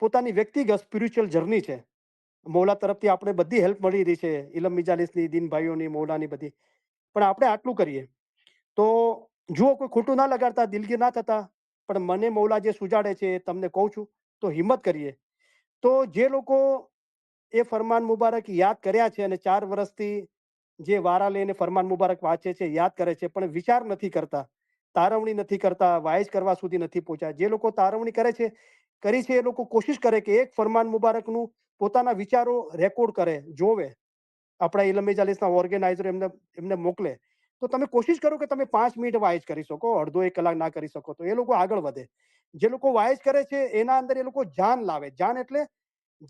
પોતાની વ્યક્તિગત સ્પિરિચ્યુઅલ જર્ની છે. મૌલા તરફથી આપણે બધી હેલ્પ મળી રહી છે, ઇલમ મિજાલિસની, દીન ભાઈઓની, મૌલાની બધી. પણ આપણે આટલું કરીએ. તો જુઓ, કોઈ ખોટું ના લગાડતા, દિલગીર ના થતા, પણ મને મૌલા જે સુજાડે છે એ તમને કહું છું. તો હિંમત કરીએ. તો જે લોકો એ ફરમાન મુબારક યાદ કર્યા છે અને 4 વર્ષથી જે વારા લઈને ફરમાન મુબારક વાંચે છે, યાદ કરે છે, પણ વિચાર નથી કરતા, તારવણી નથી કરતા, વાયજ કરવા સુધી નથી પહોંચ્યા. જે લોકો તારવણી કરે છે, કરી છે, એ લોકો કોશિશ કરે કે એક ફરમાન મુબારકનું પોતાના વિચારો રેકોર્ડ કરે, જોવે. આપણા ઇલમ ચાલીસના ઓર્ગેનાઇઝર એમને એમને મોકલે. તો તમે કોશિશ કરો કે તમે 5 મિનિટ વાયજ કરી શકો, અડધો 1 કલાક ના કરી શકો તો એ લોકો આગળ વધે. જે લોકો વાયજ કરે છે એના અંદર એ લોકો જાન લાવે. જાન એટલે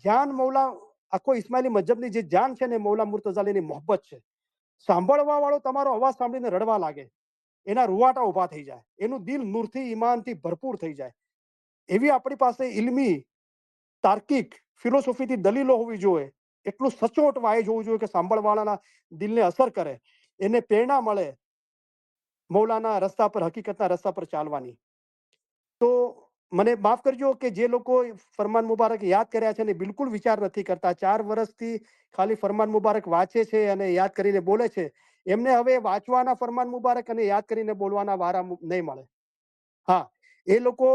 જાન મૌલા આખો ઇસ્માઇલી મજહબની જે જાન છે ને, મૌલા મુર્તઝાલીની મોહબ્બત છે. સાંભળવા વાળો તમારો અવાજ સાંભળીને રડવા લાગે, એના રૂવાટા ઊભા થઈ જાય, એનું દિલ નૂરથી ઈમાનથી ભરપૂર થઈ જાય. એવી આપણી પાસે ઇલ્મી, તાર્કિક, ફિલોસોફીથી દલીલો હોવી જોઈએ. એટલું સચોટ વાયજ હોવું જોઈએ કે સાંભળવાળાના દિલને અસર કરે, એને પ્રેરણા મળે મૌલાના રસ્તા પર, હકીકતના રસ્તા પર ચાલવાની. તો મને માફ કરજો કે જે લોકો ફરમાન મુબારક યાદ કર્યા છે ને બિલકુલ વિચાર નથી કરતા, 4 વર્ષથી ખાલી ફરમાન મુબારક વાંચે છે અને યાદ કરીને બોલે છે, એમને હવે વાંચવાના ફરમાન મુબારક અને યાદ કરીને બોલવાના વારા નહીં મળે. હા, એ લોકો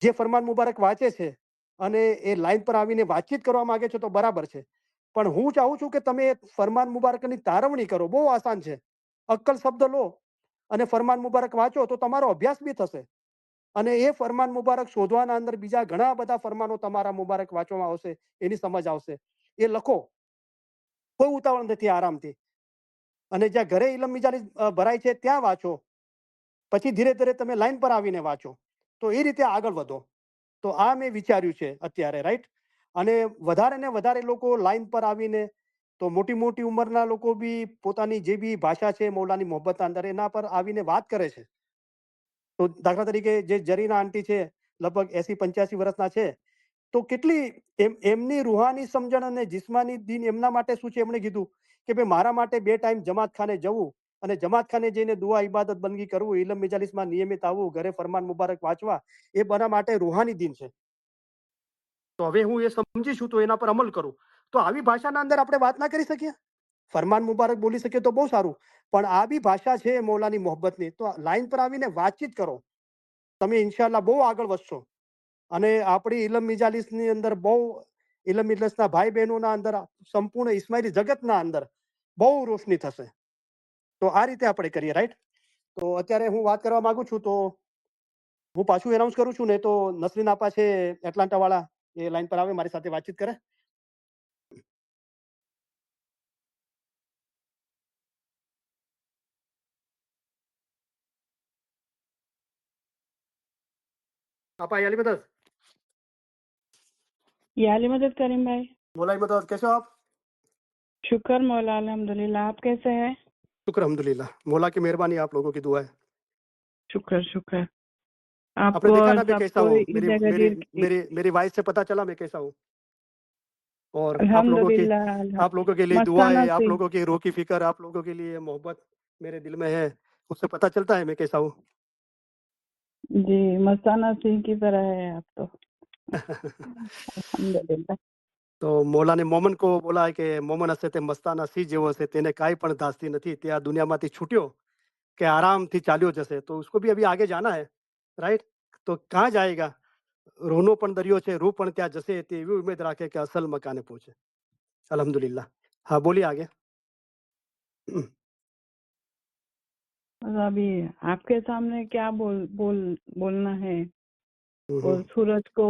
જે ફરમાન મુબારક વાંચે છે અને એ લાઈન પર આવીને વાતચીત કરવા માંગે છે તો બરાબર છે, પણ હું ચાહું છું કે તમે ફરમાન મુબારકની તારવણી કરો. બહુ આસાન છે. અક્કલ શબ્દ લો અને ફરમાન મુબારક વાંચો તો તમારો અભ્યાસ બી થશે અને એ ફરમાન મુબારક શોધવાના અંદર બીજા ઘણા બધા ફરમાનો તમારા મુબારક વાંચવામાં આવશે, એની સમજ આવશે. એ લખો, કોઈ ઉતાવળ નથી, આરામથી. અને જ્યાં ઘરે ઇલમ મિજાલી ભરાય છે ત્યાં વાંચો, પછી ધીરે ધીરે તમે લાઈન પર આવીને વાંચો, તો એ રીતે આગળ વધો. તો આ મેં વિચાર્યું છે અત્યારે, રાઈટ. અને વધારે ને વધારે લોકો લાઈન પર આવીને, તો મોટી મોટી ઉંમરના લોકો બી પોતાની જે બી ભાષા છે મૌલાની મોહબ્બતના અંદર એના પર આવીને વાત કરે છે. તો દાખલા તરીકે જે જરીના આંટી છે, લગભગ 80-85 વર્ષના છે, તો કેટલી એમની રૂહાની સમજણ અને જિસ્માની દીન એમના માટે શું છે, એમણે કીધું કે ભાઈ મારા માટે 2 ટાઈમ જમાતખાને જવું અને જમાતખાને જઈને દુઆ ઇબાદત બંદગી કરવું, ઇલમ મિજાલિસમાં નિયમિત આવવું, ઘરે ફરમાન મુબારક વાંચવા, એ બના માટે રૂહાની દીન છે. તો હવે હું એ સમજી છું તો એના પર અમલ કરું. તો આવી ભાષાના અંદર આપણે વાત ના કરી શકીએ? ફરમાન મુબારક બોલી શકીએ તો બહુ સારું, પણ આ બી ભાષા છે મૌલાની મોહબ્બતની, તો લાઈન પર આવીને વાતચીત કરો. તમે ઇન્શાલ્લાહ બહુ આગળ વધશો અને આપણી ઇલમ મિજાલિસની અંદર બહુ, ઇલમ મિજાલિસના ભાઈ બહેનોના અંદર, સંપૂર્ણ ઇસ્માઇલી જગતના અંદર બહુ રોશની થશે. તો આ રીતે આપણે કરીએ, રાઈટ. તો અત્યારે હું વાત કરવા માંગુ છું, તો હું પાછું એનાઉન્સ કરું છું ને, તો નસરીન આપા છે એટલાન્ટા વાળા, એ લાઈન પર આવે, મારી સાથે વાતચીત કરે. आपा याली मदद, याली मदद करीम भाई। मौलाई मदद, कैसे हो आप? शुक्र मौला, अल्हम्दुलिल्लाह। आप कैसे हैं? शुक्र अल्हम्दुलिल्लाह, मौला की मेहरबानी, आप लोगों की दुआ है। शुक्र शुक्र। आपने आपको देखा और ना मैं कैसा सबको हूँ, ईद मेरी मेरी गदीर की मेरी मेरी वॉइस से पता चला मैं कैसा हूँ। और अल्हम्दुलिल्लाह आप लोगों के लिए दुआ मस्ताना है, आप सी। लोगों की रूह की फिक्र, आप लोगों के लिए मोहब्बत मेरे दिल में है, उससे पता चलता है मैं कैसा हूँ। जी, मस्ताना सिंह की तरह है आप तो। अल्हम्दुलिल्लाह। તો મૌલાને મોમન કો બોલા કે મોમન હશે તે મસ્તાના સી જેવો હશે, તેને કાંઈ પણ ધાસ્તી નથી, તે આ દુનિયામાંથી છૂટ્યો કે આરામથી ચાલ્યો જશે. તો उसको भी अभी आगे जाना है, राइट. तो कहाँ जाएगा? રોનો પણ દરિયો છે, રૂહ પણ ત્યાં જશે, તે એવી ઉમેદ રાખે કે અસલ મકાને પહોંચે. અલ્હમ્દુલિલ્લાહ. हाँ, बोलिए आगे. और अभी आपके सामने क्या बोलना है? और सूरज को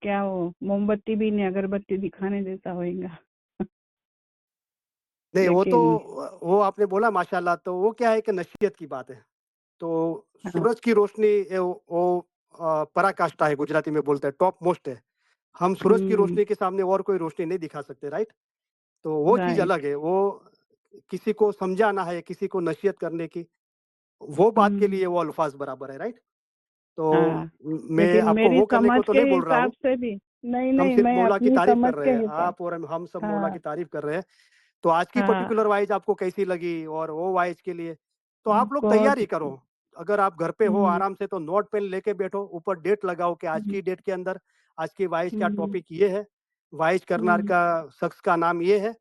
क्या वो मोमबत्ती भी नहीं अगरबत्ती दिखाने देता होगा। नहीं, वो तो, लेकिन वो आपने बोला माशाल्लाह, तो वो क्या है कि नसीहत की बात है. तो हाँ, सूरज की रोशनी वो पराकाष्ठा है, गुजराती में बोलते हैं, टॉप मोस्ट है. हम सूरज की रोशनी के सामने और कोई रोशनी नहीं दिखा सकते, राइट. तो वो चीज राइट। अलग है. वो किसी को समझाना है, किसी को नसीहत करने की, वो बात के लिए वो अल्फाज बराबर है, राइट. तो हाँ, मैं लेकिन आपको मेरी वो करने समझ को तो के नहीं बोल रहा हिसाब हूँ. से भी नहीं हम नहीं, सिर्फ मैं मौला की अपनी तारीफ समझ कर रहे के हैं, हिसाब। आप और हम सब मौला हाँ की तारीफ कर रहे हैं. तो आज की हाँ, पर्टिकुलर वाइज आपको कैसी लगी और वो वाइज के लिए तो आप लोग बहुत। तैयारी करो. अगर आप घर पे हो, हम्म, आराम से, तो नोट पेन लेके बैठो, ऊपर डेट लगाओ कि आज की डेट के अंदर आज की वाइज क्या हम्म, टॉपिक ये है, वाइज करनार हम्म, का शख्स का नाम ये है.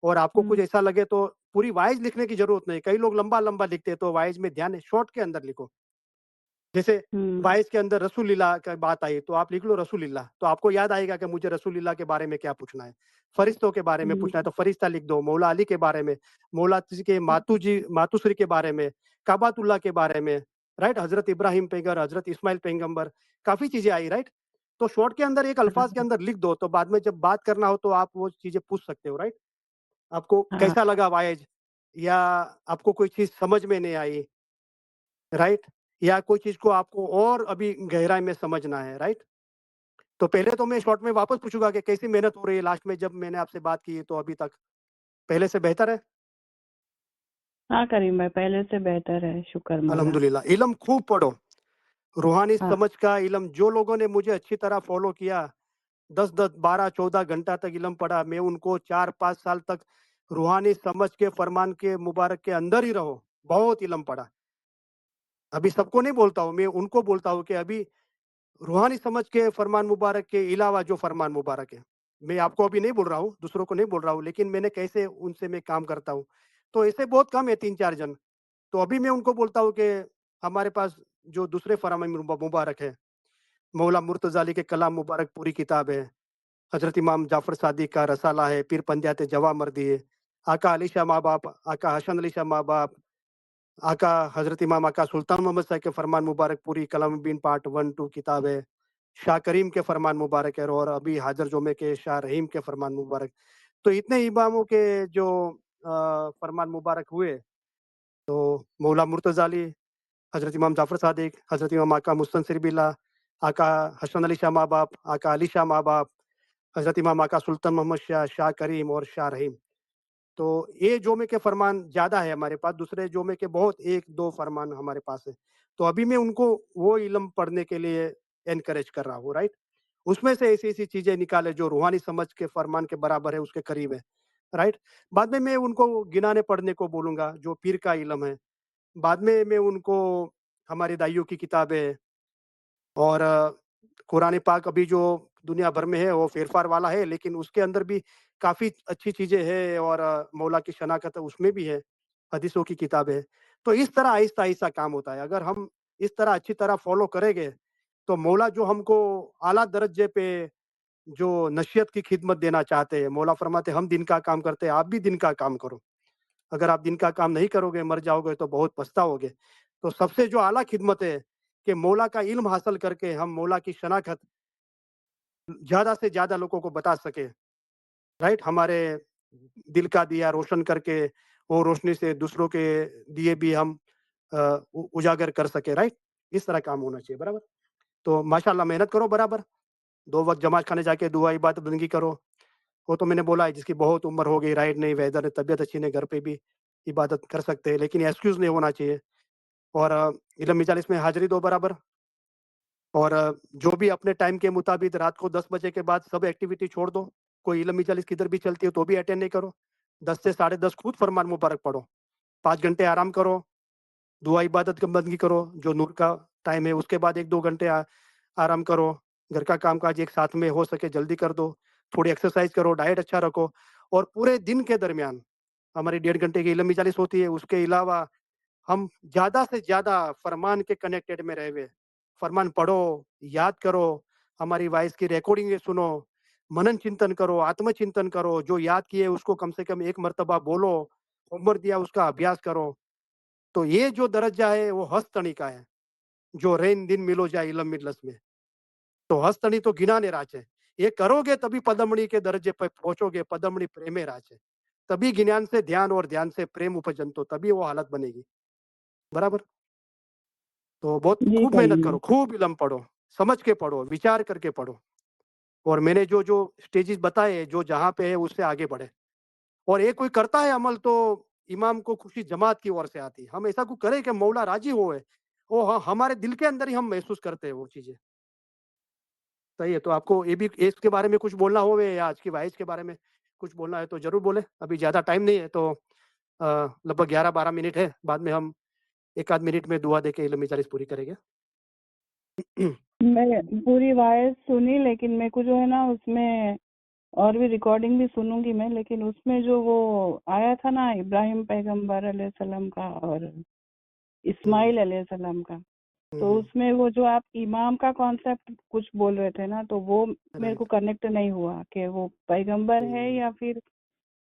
और आपको कुछ हम्म, ऐसा लगे तो पूरी वाइज लिखने की जरूरत नहीं. कई लोग लंबा लंबा लिखते हैं, तो वाइज में ध्यान है, शॉर्ट के अंदर लिखो. जैसे हम्म, वाइस के अंदर रसूलिल्लाह का बात आई, तो आप लिख लो रसूलिल्लाह, तो आपको याद आएगा कि मुझे रसूलिल्लाह के बारे में क्या पूछना है. फरिश्तों के बारे में पूछना है तो फरिश्ता लिख दो. मौला अली के बारे में, मौला जी के मातुश्री के बारे में, काबातुल्लाह के बारे में, राइट. हजरत इब्राहिम पैगंबर, हजरत इस्माइल पैगंबर, काफी चीजें आई, राइट. तो शॉर्ट के अंदर एक अल्फाज के अंदर लिख दो, तो बाद में जब बात करना हो तो आप वो चीजें पूछ सकते हो, राइट. आपको हाँ, कैसा लगा वाइज, या आपको कोई चीज समझ में नहीं आई, राइट, या कोई चीज को आपको और अभी गहराई में समझना है, राइट. तो पहले तो मैं शॉर्ट में वापस पूछूंगा कि कैसी मेहनत हो रही है लास्ट में जब मैंने आपसे बात की है, तो अभी तक पहले से बेहतर है. हाँ करीम भाई, पहले से बेहतर है, शुक्र मौला। अल्हम्दुलिल्लाह. इल्म खूब पढ़ो, रूहानी हाँ, समझ का इल्म. जो लोगों ने मुझे अच्छी तरह फॉलो किया, 10-10, 12-14 घंटा तक इल्म पढ़ा, मैं उनको 4-5 साल तक रूहानी समझ के फरमान के मुबारक के अंदर ही रहो. बहुत इल्म पढ़ा. अभी सबको नहीं बोलता हूँ, मैं उनको बोलता हूँ कि अभी रूहानी समझ के फरमान मुबारक के अलावा जो फरमान मुबारक है, मैं आपको अभी नहीं बोल रहा हूँ, दूसरों को नहीं बोल रहा हूँ, लेकिन मैंने कैसे उनसे मैं काम करता हूँ। तो ऐसे बहुत कम है 3-4 जन। तो अभी मैं उनको बोलता हूँ कि हमारे पास जो दूसरे फरमान मुबारक है, मौला मुर्तज़ा अली के कलाम मुबारक पूरी किताब है, हज़रत इमाम जाफ़र सादिक का रसाला है, पीर पंजात जवामर्दी है, आका अली शाह माँ-बाप, आका हसन अली शाह माँ-बाप, आका हज़रत इमाम आका सुल्तान मोहम्मद साहब के फरमान मुबारक पूरी कलम बीन पार्ट 1-2 किताब है। शाह करीम के फरमान मुबारक है और अभी हाज़िर जुमे के शाह रहीम के फरमान मुबारक। तो इतने इमामों के जो फरमान मुबारक हुए, तो मौला मुर्तज़ा अली, हज़रत इमाम जाफ़र सादिक, हज़रत इमाम आका मुस्तनसिर बिल्लाह, आका हसन अली शाह माँ-बाप, आका अली शाह माँ-बाप, हज़रत इमाम आका सुल्तान मोहम्मद शाह, शाह करीम और शाह रहीम। तो ये जोमे के फरमान ज़्यादा है हमारे पास, दूसरे जोमे के बहुत 1-2 फरमान हमारे पास है। तो अभी मैं उनको वो इल्म पढ़ने के लिए एनकरेज कर रहा हूँ, राइट? उसमें से ऐसी-ऐसी चीज़ें निकालें जो रूहानी समझ के फरमान के बराबर है, उसके करीब है, राइट? बाद में मैं उनको गिनाने पढ़ने को बोलूँगा, जो पीर का इल्म है। बाद में मैं उनको हमारे दाइयों की किताबें और कुरान पाक अभी जो दुनिया भर में है वो फेर-फार वाला है, लेकिन उसके अंदर भी काफ़ी अच्छी चीज़ें हैं और मौला की शनाख्त उसमें भी है, हदीसों की किताब है। तो इस तरह आहिस्ता-आहिस्ता काम होता है। अगर हम इस तरह अच्छी तरह फ़ॉलो करेंगे, तो मौला जो हमको आला दर्जे पे जो नसीहत की खिदमत देना चाहते हैं, मौला फरमाते हैं, "हम दिन का काम करते हैं, आप भी दिन का काम करो। अगर आप दिन का काम नहीं करोगे, मर जाओगे तो बहुत पछताओगे।" तो सबसे जो आला खिदमत है कि मौला का इल्म हासिल करके हम मौला की शनाख्त ज़्यादा से ज़्यादा लोगों को बता सकें, राइट? हमारे दिल का दिया रोशन करके, वो रोशनी से दूसरों के दिए भी हम उजागर कर सकें, राइट? इस तरह काम होना चाहिए, बराबर? तो माशाअल्लाह मेहनत करो बराबर, 2 वक़्त जमात खाने जाके दुआ, इबादत, बंदगी करो। वो तो मैंने बोला है जिसकी बहुत उम्र हो गई, राइट नहीं, वेदर है, तबीयत अच्छी नहीं, घर पे भी इबादत कर सकते हैं, लेकिन एक्सक्यूज़ नहीं होना चाहिए। और इल्म मजालिस में हाज़िरी दो बराबर। और जो भी अपने टाइम के मुताबिक रात को 10 बजे के बाद सब एक्टिविटी छोड़ दो। कोई इल्म मजालिस किधर भी चलती है तो भी अटेंड नहीं करो। 10 से साढ़े 10 खुद फरमान मुबारक पढ़ो। 5 घंटे आराम करो, दुआ इबादत क बंदगी करो, जो नूर का टाइम है, उसके बाद 1-2 घंटे आराम करो। घर का काम-काज एक साथ में हो सके जल्दी कर दो। थोड़ी एक्सरसाइज़ करो, डाइट अच्छा रखो और पूरे दिन के दरमियान हमारी 1.5 घंटे की इल्म मजालिस होती है, उसके अलावा हम ज़्यादा से ज़्यादा फरमान के कनेक्टेड में रहे हुए। फरमान पढ़ो, याद करो, हमारी वॉइस की रिकॉर्डिंग सुनो, मनन चिंतन करो, आत्मचिंतन करो, जो याद किए उसको कम से कम 1 मर्तबा बोलो, होमवर्क दिया उसका अभ्यास करो। तो ये जो दरज्जा है वो हस्तनी का है, जो रेन दिन मिलो जाए इलम मिजलस में। तो हस्तनी तो गिनाने राचे। ये करोगे तभी पदमणि के दर्जे पे पहुँचोगे, पदमणि प्रेमे राचे। तभी ज्ञान से ध्यान और ध्यान से प्रेम उपजंतो, तभी वो हालत बनेगी। बराबर? तो बहुत जी खूब मेहनत करेंगे। करो, खूब इल्म पढ़ो, समझ के पढ़ो, विचार करके पढ़ो और मैंने जो-जो स्टेजेस बताए, जो जहाँ पे है उससे आगे बढ़े। और ये कोई करता है अमल तो इमाम को खुशी जमात की ओर से आती है। हम ऐसा कुछ करें कि मौला राज़ी होए, वो हमारे दिल के अंदर ही हम महसूस करते हैं वो चीज़ें। सही है, तो आपको ये भी इसके बारे में कुछ बोलना हो या आज की वाइज़ के बारे में कुछ बोलना है तो ज़रूर बोलें। अभी ज़्यादा टाइम नहीं है तो अ, लगभग 11-12 मिनट है, बाद में हम 1 आध मिनट में दुआ देके इल्म मजालिस पूरी करेंगे। मैं पूरी वाइज़ सुनी, लेकिन मेरे को जो है ना उसमें और भी रिकॉर्डिंग भी सुनूंगी मैं, लेकिन उसमें जो वो आया था ना इब्राहिम पैगंबर अलैहिस्सलाम का और हुँ, इस्माइल अलैहिस्सलाम का, हुँ, तो हुँ, उसमें वो जो आप इमाम का कॉन्सेप्ट कुछ बोल रहे थे ना, तो वो मेरे को राइट। कनेक्ट नहीं हुआ कि वो पैगंबर है हुँ, या फिर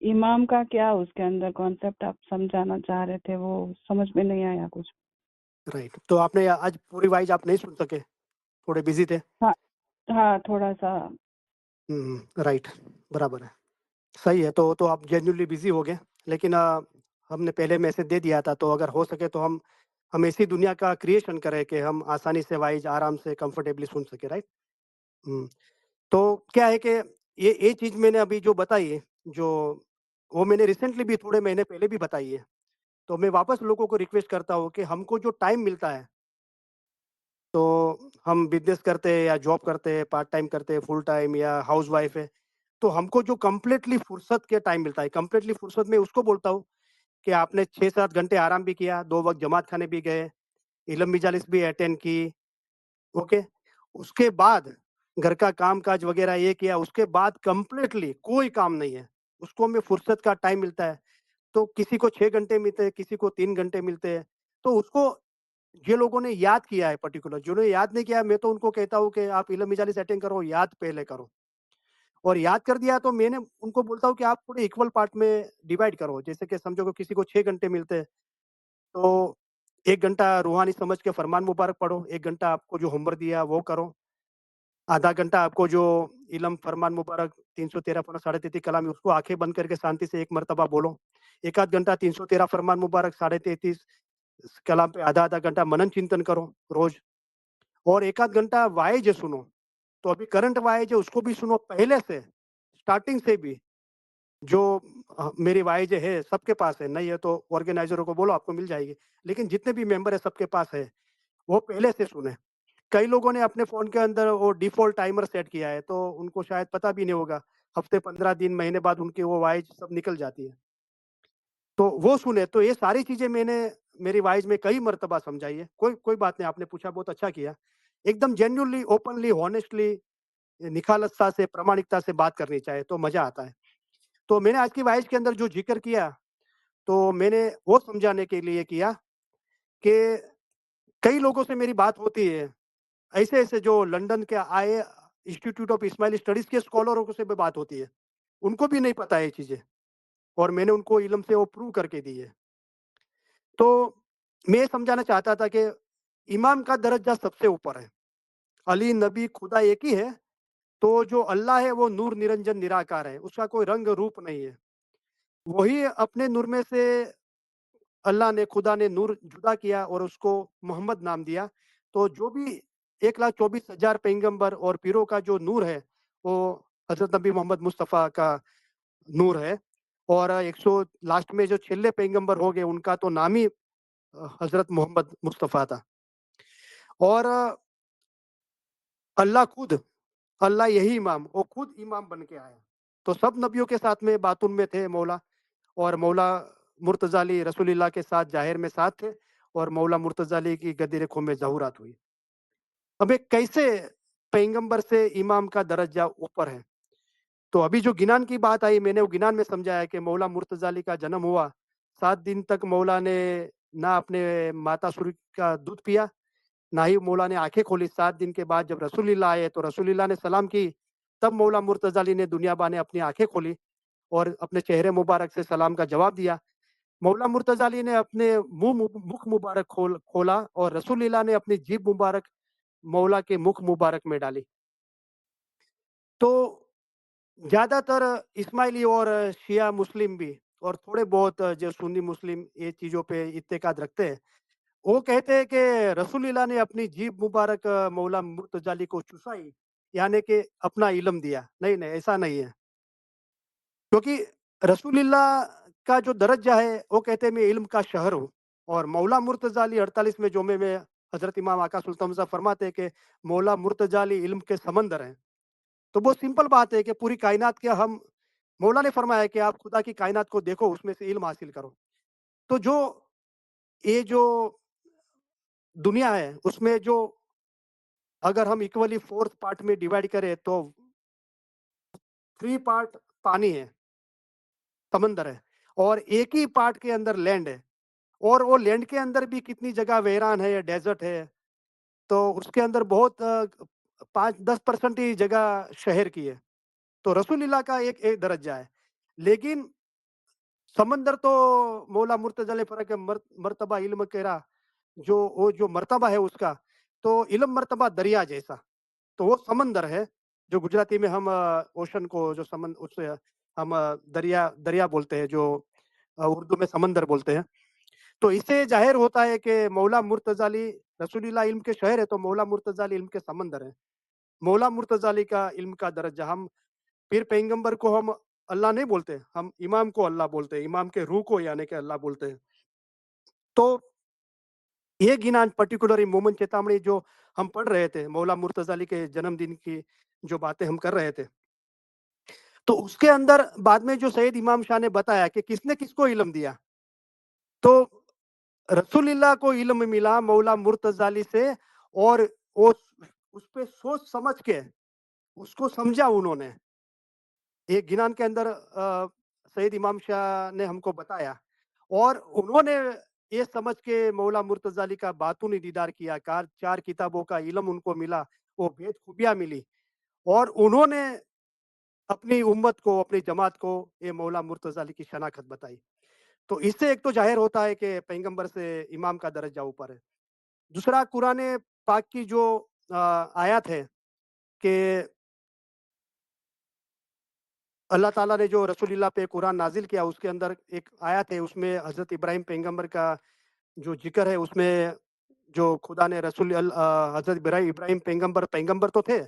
इमाम का क्या उसके अंदर कॉन्सेप्ट आप समझाना चाह रहे थे, वो समझ में नहीं आया कुछ। राइट। तो आपने आज पूरी वाइज़ आप नहीं सुन सके, थोड़े बिज़ी थे? हाँ, हाँ, थोड़ा-सा। राइट, बराबर है। सही है, तो आप जेन्युइनली बिज़ी हो गए, लेकिन हमने पहले मैसेज दे दिया था, तो अगर हो सके तो हम ऐसी दुनिया का क्रिएशन करें कि हम आसानी से वाइज़ आराम से कंफर्टेबली सुन सकें, राइट? हुँ, तो क्या है कि ये चीज़ मैंने अभी जो बताई है, जो वो मैंने रिसेंटली भी थोड़े महीने पहले भी बताई है। तो मैं वापस लोगों को रिक्वेस्ट करता हूँ कि हमको जो टाइम मिलता है, तो हम बिज़नेस करते हैं या जॉब करते हैं, पार्ट टाइम करते हैं, फुल टाइम या हाउसवाइफ़ है, तो हमको जो कंप्लीटली फुर्सत के टाइम मिलता है, कंप्लीटली फुर्सत मैं उसको बोलता हूँ कि आपने 6-7 घंटे आराम भी किया, 2 वक़्त जमात खाने भी गए, इल्म मजालिस भी अटेंड की, ओके? उसके बाद घर का काम-काज वगैरह ये किया, उसके बाद कंप्लीटली कोई काम नहीं है। उसको में फुर्सत का टाइम मिलता है, तो किसी को 6 घंटे मिलते हैं, किसी को 3 घंटे मिलते हैं। तो उसको ये लोगों ने याद किया है पर्टिकुलर, जिन्होंने याद नहीं किया, मैं तो उनको कहता हूँ कि आप इल्म-इजाली सेटिंग करो, याद पहले करो। और याद कर दिया तो मैंने उनको बोलता हूँ कि आप पूरे इक्वल पार्ट में डिवाइड करो। जैसे कि समझो कि किसी को 6 घंटे मिलते हैं, तो 1 घंटा रूहानी समझ के फरमान मुबारक पढ़ो, 1 घंटा आपको जो होमवर्क दिया वो करो, आधा घंटा आपको जो इलम फरमान मुबारक 313 पढ़ो, साढ़े 33 कलाम है, उसको आँखें बंद करके शांति से 1 मर्तबा बोलो। 1 आध घंटा 313 फरमान मुबारक, साढ़े 33 कलाम पे आधा-आधा घंटा मनन चिंतन करो रोज़, और 1 आध घंटा वाइज़ सुनो। तो अभी करंट वाइज़ है उसको भी सुनो पहले से, स्टार्टिंग से भी। जो मेरी वाइज है, सबके पास है, नहीं है तो ऑर्गेनाइज़रों को बोलो आपको मिल जाएगी। लेकिन जितने भी मेंबर हैं सबके पास है, वो पहले से सुने। कई लोगों ने अपने फ़ोन के अंदर वो डिफ़ॉल्ट टाइमर सेट किया है, तो उनको शायद पता भी नहीं होगा। हफ़्ते, 15 दिन, महीने बाद उनकी वो वाइज सब निकल जाती है। तो वो सुने, तो ये सारी चीज़ें मैंने मेरी वाइज में कई मर्तबा समझाई है। कोई कोई बात नहीं, आपने पूछा बहुत अच्छा किया। एकदम जेन्युइनली, ओपनली, हॉनेस्टली, निखालसता से, प्रामाणिकता से बात करनी चाहिए, तो मज़ा आता है। तो मैंने आज की वाइज के अंदर जो ज़िक्र किया, तो मैंने वो समझाने के लिए किया कि कई लोगों से मेरी बात होती है, ऐसे-ऐसे जो लंदन के आए इंस्टीट्यूट ऑफ इस्माइली स्टडीज़ के स्कॉलरों से भी बात होती है। उनको भी नहीं पता है ये चीज़ें, और मैंने उनको इल्म से वो प्रूव करके दी है। तो मैं ये समझाना चाहता था कि इमाम का दर्जा सबसे ऊपर है। अली, नबी, खुदा एक ही है। तो जो अल्लाह है वो नूर निरंजन निराकार है, उसका कोई रंग रूप नहीं है। वही अपने नूर में से अल्लाह ने, खुदा ने नूर जुदा किया और उसको मोहम्मद नाम दिया। तो जो भी 1,24,000 पैगंबर और पीरों का जो नूर है, वो हज़रत नबी मोहम्मद मुस्तफ़ा का नूर है। और 100 लास्ट में जो छेल्ले पैगंबर हो गए, उनका तो नाम ही हज़रत मोहम्मद मुस्तफ़ा था। और अल्लाह खुद, अल्लाह यही इमाम, वो खुद इमाम बन के आया। तो सब नबियों के साथ में बातुन में थे मौला, और मौला मुर्तज़ा अली रसूलुल्लाह के साथ ज़ाहिर में साथ थे, और मौला मुर्तज़ा अली की गदीर ख़ुम में ज़हूरात हुई। अब एक कैसे पैगंबर से इमाम का दर्जा ऊपर है। तो अभी जो गिनान की बात आई, मैंने वो गिनान में समझाया कि मौला मुर्तज़ा अली का जन्म हुआ, 7 दिन तक मौला ने ना अपने माता सूरी का दूध पिया, ना ही मौला ने आँखें खोली। 7 दिन के बाद जब रसूलुल्लाह आए, तो रसूलुल्लाह ने सलाम की, तब मौला मुर्तज़ा अली ने दुनिया भर ने अपनी आँखें खोली और अपने चेहरे मुबारक से सलाम का जवाब दिया। मौला मुर्तज़ा अली ने अपने मुख मुबारक खोला, और रसूलुल्लाह ने अपनी जीभ मुबारक मौला के मुख मुबारक में डाली। तो ज़्यादातर इस्माइली और शिया मुस्लिम भी, और थोड़े बहुत जो सुन्नी मुस्लिम ये चीज़ों पे इत्तेकाद रखते हैं। वो कहते हैं कि रसूलुल्लाह ने अपनी जीभ मुबारक मौला मुर्तज़ा अली को चुसाई, यानी कि अपना इल्म दिया। नहीं, नहीं, ऐसा नहीं है। क्योंकि रसूलुल्लाह का जो दरज्जा है, वो कहते हैं मैं इल्म का शहर हूँ, और मौला मुर्तज़ा अली 48वें जोमे में हज़रत इमाम आका सुल्तान साहब फरमाते हैं कि मौला मुर्तज़ा अली इल्म के समंदर हैं। तो बहुत सिंपल बात है कि पूरी कायनात के हम, मौला ने फरमाया कि आप खुदा की कायनात को देखो, उसमें से इल्म हासिल करो। तो जो ये जो दुनिया है, उसमें जो अगर हम इक्वली 4th पार्ट में डिवाइड करें, तो 3 पार्ट पानी है, समंदर है, और एक ही पार्ट के अंदर लैंड है। और वो लैंड के अंदर भी कितनी जगह वेरान है या डेज़र्ट है, तो उसके अंदर बहुत 5-10% ही जगह शहर की है। तो रसूलुल्लाह का एक एक दरज्जा है। लेकिन समंदर तो मौला मुर्तज़ा अली फ़रक मर्तबा इल्म केरा, जो वो जो मर्तबा है उसका, तो इल्म मर्तबा दरिया जैसा। तो वो समंदर है, जो गुजराती में हम ओशन को जो उससे हम दरिया दरिया बोलते हैं, जो उर्दू में समंदर बोलते हैं। तो इससे ज़ाहिर होता है कि मौला मुर्तज़ा अली रसूलुल्लाह इल्म के शहर है, तो मौला मुर्तज़ा अली इल्म के समंदर है। मौला मुर्तज़ा अली का इल्म का दर्जा, हम पीर पैगंबर को हम अल्लाह नहीं बोलते, हम इमाम को अल्लाह बोलते हैं, इमाम के रूह को यानी कि अल्लाह बोलते हैं। तो ये गिनान पर्टिकुलर मोमेंट चेतावनी जो हम पढ़ रहे थे, मौला मुर्तज़ा अली के जन्मदिन की जो बातें हम कर रहे थे, तो उसके अंदर बाद में जो सैयद इमाम शाह ने बताया कि किसने किसको इल्म दिया। तो रसूलुल्लाह को इल्म मिला मौला मुर्तज़ा अली से, और वो उस पे सोच समझ के उसको समझा उन्होंने। एक गिनान के अंदर सैयद इमाम शाह ने हमको बताया और उन्होंने ये समझ के मौला मुर्तज़ा अली का बातूनी दीदार किया, कार 4 किताबों का इल्म उनको मिला, वो भेद खूबियाँ मिली और उन्होंने अपनी उम्मत को, अपनी जमात को ये मौला मुर्तज़ा अली की शनाख्त बताई। तो इससे एक तो ज़ाहिर होता है कि पैगंबर से इमाम का दर्जा ऊपर है। दूसरा कुरान पाक की जो आयत है कि अल्लाह ताला ने जो रसूलुल्लाह पे कुरान नाज़िल किया उसके अंदर एक आयत है उसमें हज़रत इब्राहीम पैगंबर का जो ज़िक्र है उसमें जो खुदा ने हज़रत इब्राहीम पैगंबर पैगंबर तो थे,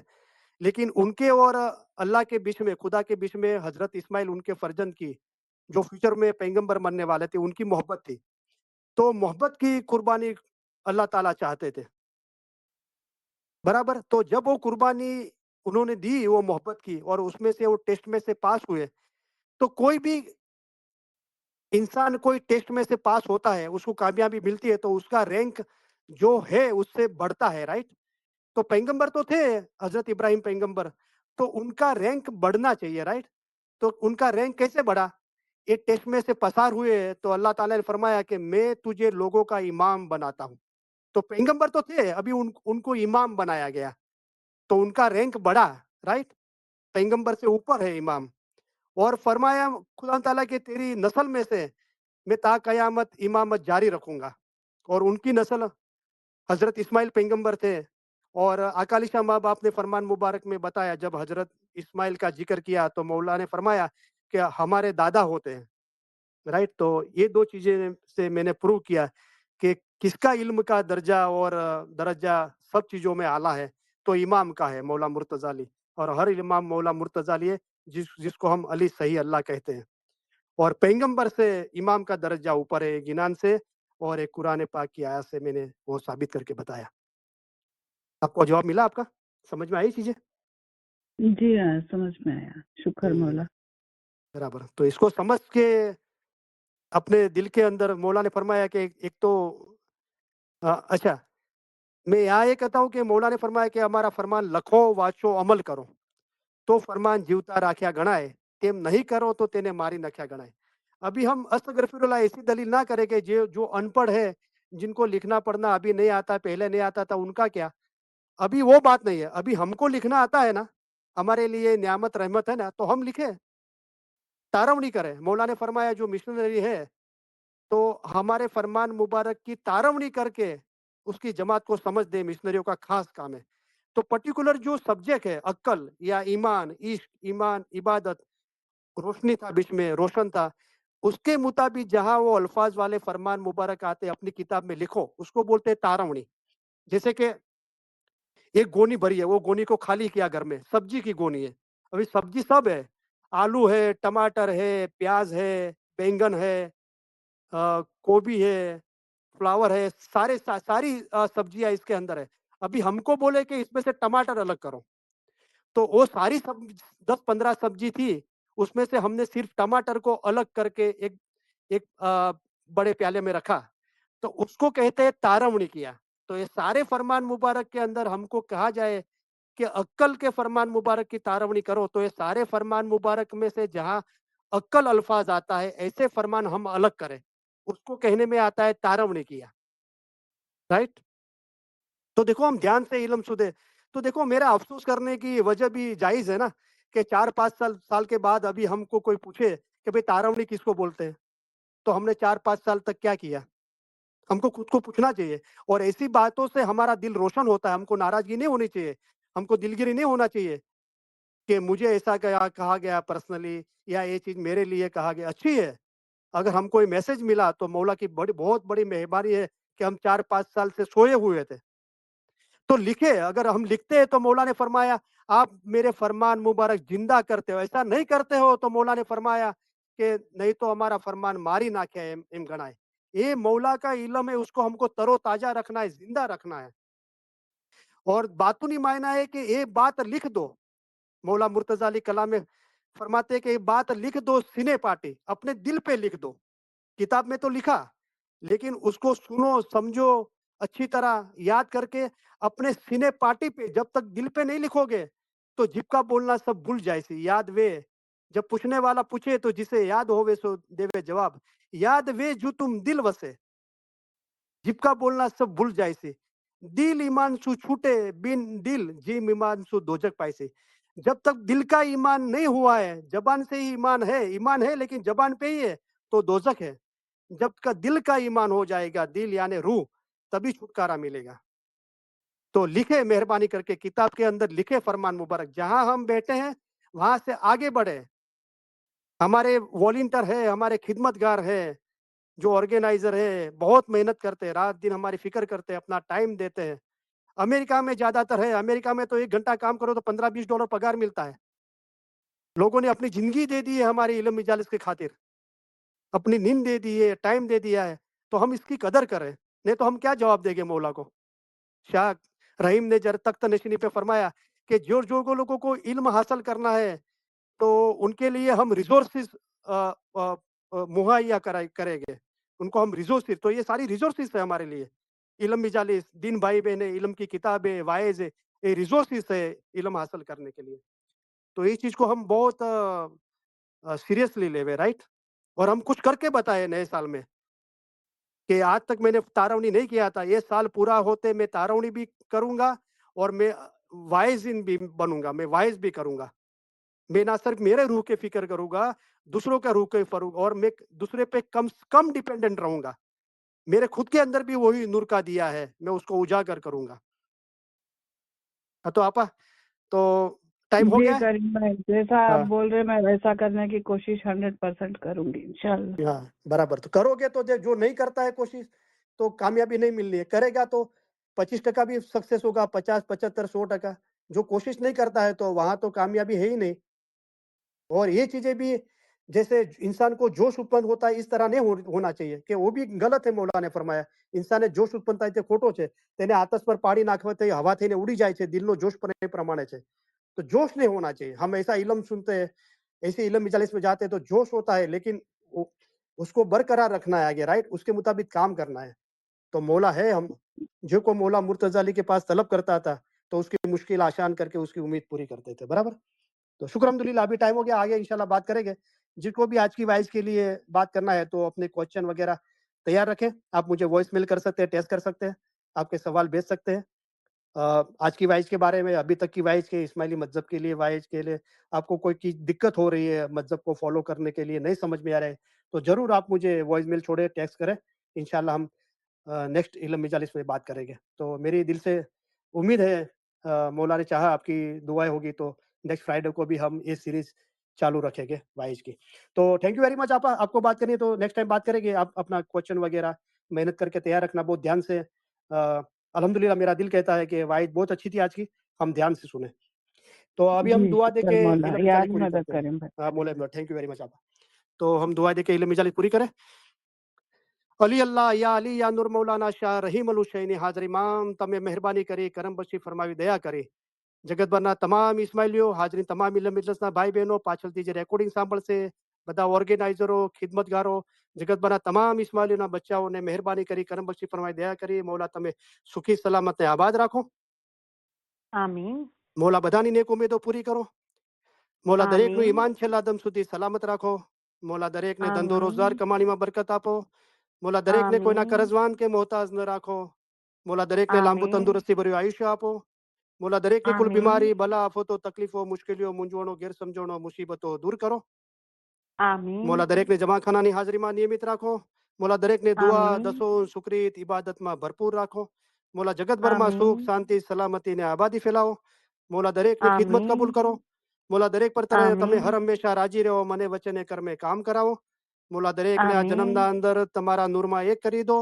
लेकिन उनके और अल्लाह के बीच में, खुदा के बीच में हज़रत इस्माइल उनके फर्जंद की, जो फ्यूचर में पैगंबर बनने वाले थे, उनकी मोहब्बत थी। तो मोहब्बत की कुर्बानी अल्लाह ताला चाहते थे, बराबर? तो जब वो कुर्बानी उन्होंने दी वो मोहब्बत की और उसमें से वो टेस्ट में से पास हुए, तो कोई भी इंसान कोई टेस्ट में से पास होता है, उसको कामयाबी मिलती है तो उसका रैंक जो है उससे बढ़ता है, राइट? तो पैगंबर तो थे हज़रत इब्राहीम पैगंबर, तो उनका रैंक बढ़ना चाहिए, राइट? तो उनका रैंक कैसे बढ़ा? एक टेस्ट में से पसार हुए तो अल्लाह ताला ने फरमाया कि मैं तुझे लोगों का इमाम बनाता हूँ। तो पैगंबर तो थे, अभी उनको इमाम बनाया गया, तो उनका रैंक बढ़ा, राइट? पैगंबर से ऊपर है इमाम और फरमाया खुदा ताला कि तेरी नस्ल में से मैं ता कयामत इमामत जारी रखूँगा और उनकी नस्ल हज़रत इस्माइल पैगंबर थे और अकाली शाह माँ-बाप ने फरमान मुबारक में बताया जब हज़रत इस्माइल का ज़िक्र किया तो मौला ने फरमाया कि हमारे दादा होते हैं, राइट? तो ये 2 चीज़ें से मैंने प्रूव किया कि किसका इल्म का दर्जा और दरज्जा सब चीज़ों में आला है, तो इमाम का है मौला मुर्तज़ा अली और हर इमाम मौला मुर्तज़ा अली है जिसको हम अली सही अल्लाह कहते हैं। और पैगंबर से इमाम का दर्जा ऊपर है एक गिनान से और एक कुरान पाक की आयत से मैंने वो साबित करके बताया। आपको जवाब मिला आपका? समझ में आई चीज़ें? जी हाँ, समझ में आया। शुक्र हुँ, मौला। बराबर। तो इसको समझ के अपने दिल के अंदर मौला ने फरमाया कि एक एक तो अच्छा, मैं यहाँ ये कहता हूँ कि मौला ने फरमाया कि हमारा फरमान लखो, वाँचो, अमल करो, तो फरमान जीवता राख्या गणाए, तेम नहीं करो तो तेने मारी नख्या गणाए। अभी हम अस्तगफिरुल्लाह ऐसी दलील ना करें कि जो जो अनपढ़ है, जिनको लिखना पढ़ना अभी नहीं आता, पहले नहीं आता था, उनका क्या? अभी वो बात नहीं है, अभी हमको लिखना आता है ना, हमारे लिए नियामत रहमत है ना, तो हम लिखें, तारवनी करें। मौला ने फरमाया जो मिशनरी है, तो हमारे फरमान मुबारक की तारवनी करके उसकी जमात को समझ दे, मिशनरियों का खास काम है। तो पर्टिकुलर जो सब्जेक्ट है, अक्ल या ईमान, इश्क, ईमान, इबादत, रोशनी था बीच में, रोशन था, उसके मुताबिक जहाँ वो अल्फाज वाले फरमान मुबारक आते अपनी किताब में लिखो, उसको बोलते हैं तारवनी। जैसे कि एक गोनी भरी है, वो गोनी को खाली किया घर में, सब्जी की गोनी है। अभी सब्जी सब है, आलू है, टमाटर है, प्याज़ है, बैंगन है, गोभी है, फ्लावर है, सारी सब्जियाँ इसके अंदर है। अभी हमको बोले कि इसमें से टमाटर अलग करो, तो वो सारी सब 10-15 सब्जी थी, उसमें से हमने सिर्फ टमाटर को अलग करके एक एक बड़े प्याले में रखा, तो उसको कहते हैं तारवणी किया। तो ये सारे फरमान मुबारक के अंदर हमको कहा जाए कि अक्ल के फरमान मुबारक की तारवणी करो, तो ये सारे फरमान मुबारक में से जहाँ अक्ल अल्फाज आता है, ऐसे फरमान हम अलग करें, उसको कहने में आता है तारवणी किया, राइट? तो देखो हम ध्यान से इल्म सुने, तो देखो मेरा अफ़सोस करने की वजह भी जायज़ है ना, कि 4-5 साल साल के बाद अभी हमको कोई पूछे कि भई तारवणी किसको बोलते हैं? तो हमने 4-5 साल तक क्या किया? हमको खुद को पूछना चाहिए और ऐसी बातों से हमारा दिल रोशन होता है, हमको नाराज़गी नहीं होनी चाहिए, हमको दिलगिरी नहीं होना चाहिए कि मुझे ऐसा कहा गया पर्सनली या ये चीज़ मेरे लिए कहा गया, अच्छी है। अगर हमको ये मैसेज मिला तो मौला की बहुत बड़ी मेहरबानी है कि हम 4-5 साल से सोए हुए थे। तो लिखे, अगर हम लिखते हैं तो मौला ने फरमाया आप मेरे फरमान मुबारक जिंदा करते हो, ऐसा नहीं करते हो तो मौला ने फरमाया कि नहीं तो हमारा फरमान मारी नाखे एम गणाए। ये मौला का इल्म है, उसको हमको तरोताजा रखना है, जिंदा रखना है और बातूनी मायना है कि एक बात लिख दो। मौला मुर्तजा अली कलाम में फरमाते हैं कि एक बात लिख दो सीने पाटे, अपने दिल पे लिख दो। किताब में तो लिखा, लेकिन उसको सुनो, समझो, अच्छी तरह याद करके अपने सीने पाटी पे जब तक दिल पे नहीं लिखोगे, तो जिभ का बोलना सब भूल जायसी। याद वे जब पूछने वाला पूछे तो जिसे याद होवे सो देवे जवाब। याद वे जो तुम दिल वसे, जिभ का बोलना सब भूल जायसी। दिल ईमान सु छूटे बिन दिल जिम ईमान सु दोजक पाइसे। जब तक दिल का ईमान नहीं हुआ है, जबान से ही ईमान है लेकिन जबान पे ही है, तो दोजक है। जब का दिल का ईमान हो जाएगा, दिल यानी रूह, तभी छुटकारा मिलेगा। तो लिखे मेहरबानी करके किताब के अंदर लिखे फरमान मुबारक, जहां हम बैठे हैं वहां से आगे बढ़े। हमारे वॉलंटियर है, हमारे खिदमतगार है, जो ऑर्गेनाइजर है, बहुत मेहनत करते हैं, रात दिन हमारी फिक्र करते हैं, अपना टाइम देते हैं। अमेरिका में ज्यादातर है, अमेरिका में तो 1 घंटा काम करो तो $15-20 पगार मिलता है। लोगों ने अपनी जिंदगी दे दी है हमारी इल्म इजालिस की खातिर, अपनी नींद दे दी है, टाइम दे दिया है। तो हम इसकी कदर करें, नहीं तो हम क्या जवाब देंगे मौला को। शाह रहीम ने जर तख्त नशीनी पे फरमाया कि जो जो को लोगों को इल्म हासिल करना है, तो उनके लिए हम रिसोर्सेज मुहैया करेंगे। उनको हम रिसोर्सेज, तो ये सारी रिसोर्सेज है हमारे लिए। इल्म मिजालिस, दिन भाई बहने, इल्म की किताबें, वाइज है, ये रिसोर्सेज है इल्म हासिल करने के लिए। तो इस चीज को हम बहुत सीरियसली लेवे, राइट। और हम कुछ करके बताए नए साल में कि आज तक मैंने तारवनी नहीं किया था, ये साल पूरा होते मैं तारवनी भी करूंगा और मैं वाइज इन भी बनूंगा, मैं वाइज भी करूंगा। मैं ना सिर्फ मेरे रूह के फिक्र करूंगा, दूसरों का रूह के फरूंगा, और मैं दूसरे पे कम कम डिपेंडेंट रहूंगा। मेरे खुद के अंदर भी वही नूर का दिया है, मैं उसको उजागर करूंगा। हाँ, तो आपा, तो टाइम हो जी गया है। करीम भाई, जैसा आप हाँ बोल रहे मैं वैसा करने की कोशिश 100% करूंगी इंशाल्लाह। हाँ, बराबर। तो करोगे तो जो नहीं करता है कोशिश, तो कामयाबी नहीं मिलनी है। करेगा तो 25% भी सक्सेस होगा, 50, 75, 100%। जो कोशिश नहीं करता है तो वहां तो कामयाबी है ही नहीं। और ये चीजें भी, जैसे इंसान को जोश उत्पन्न होता है, इस तरह नहीं होना चाहिए कि वो भी गलत है। मौला ने फरमाया इंसाने जोश उत्पन्न થાય તે ખોટો છે, તેને આતશ પર પાડી નાખવાથી હવા થઈને ઉડી જાય છે, દિલનો જોશ પણ એ પ્રમાણે છે। तो जोश नहीं होना चाहिए। हम ऐसा इल्म सुनते हैं, ऐसे इल्म मजालिस में जाते हैं तो जोश होता है, लेकिन उसको बरकरार रखना है आगे, राइट, उसके मुताबिक काम करना है। तो मौला है, हम जो को मौला मुर्तजा अली के पास तलब करता था, तो उसकी मुश्किल आसान करके उसकी उम्मीद पूरी करते थे, बराबर। तो शुक्र अल्हम्दुलिल्लाह, अभी टाइम हो गया, आगे इंशाल्लाह बात करेंगे। जिसको भी आज की वाइज के लिए बात करना है तो अपने क्वेश्चन वगैरह तैयार रखें। आप मुझे वॉइस मेल कर सकते हैं, टेक्स्ट कर सकते हैं, आपके सवाल भेज सकते हैं। आज की वाइज के बारे में, अभी तक की वाइज के इस्माइली मज़हब के लिए, वाइज के लिए आपको कोई चीज़ दिक्कत हो रही है, मज़हब को फ़ॉलो करने के लिए नहीं समझ में आ रहा है, तो ज़रूर आप मुझे वॉइस मेल छोड़ें, टेक्स्ट करें। इंशाल्लाह हम नेक्स्ट इल्म मजालिस में बात करेंगे। तो मेरी दिल से उम्मीद है, मौला ने चाहा आपकी दुआएँ होगी तो नेक्स्ट फ्राइडे को भी हम ये सीरीज़ चालू रखेंगे वाइज की। तो थैंक यू वेरी मच आपा। आपको बात करनी है तो नेक्स्ट टाइम बात करेंगे। आप अपना क्वेश्चन वगैरह मेहनत करके तैयार रखना बहुत ध्यान से। अल्हम्दुलिल्लाह मेरा दिल कहता है कि वाइज बहुत अच्छी थी आज की, हम ध्यान से सुने। तो अभी हम जी दुआ शुक्र देके मौला, इल्म मिजालिस याद पूरी मदद करते हैं। करें भाई। मौला थैंक यू वेरी मच आपा। तो हम दुआ देके इल्म मिजालिस पूरी करें। अली अल्लाह या अली या नूर मौलाना शाह रहीम अल हुसैनी हाज़िर इमाम, તમે મહેરબાની કરી કરમ બક્ષી ફરમાવી દયા કરી। જગતભરના તમામ ઇસ્માઇલીઓ હાજરી, તમામ ઇલ્મ મિજલસના ભાઈ બહેનો, પાછળથી જે રેકોર્ડિંગ સાંભળશે, બધા ઓર્ગેનાઇઝરો, ખિદમતગારો, જગતભરના તમામ ઇસ્માઇલીઓના બચ્ચાઓને મહેરબાની કરી કરમ બક્ષી ફરમાવી દયા કરી। મૌલા તમે સુખી સલામત ને આબાદ રાખો। આમીન મૌલા બધાની નેક ઉમેદો પૂરી કરો। મૌલા દરેકનું આમીન ઈમાન છેલ્લા દમ સુધી સલામત રાખો। મૌલા દરેકને ધંધો રોજગાર આમીન કમાણીમાં બરકત આપો। मौला दरेक ने कोई ना આમીન कर्जवान के मोहताज न राखो। मौला दरेक ने लांबू આમીન तंदुरुस्ती भर्યું आयुष्य આપો। मौला दरेक ने कुल આમીન बीमारी, बला, आफतो, तकलीफो, मुश्किलियों, मूंझवणो, गैर समझणो, मुसीबतो दूर करो। આમીન मौला दरेक ने जमाखानाની હાજરીમાં નિયમિત રાખો। मौला દરેક ને દુઆ, આમીન દસો, સુકરીત, ઇબાદતમાં ભરપૂર રાખો। मौला जगतभરમાં સુખ, આમીન શાંતિ, સલામતી ને આબાદી ફેલાવો। मौला દરેકની ખિદમત આમીન કબૂલ કરો। मौला દરેક પર તમે આમીન હર હંમેશા રાજી રહો, મને વચને કર્મે કામ કરાવો। मौला દરેકને આ આમીન જન્મના અંદર તમારા નૂરમાં એક કરી દો।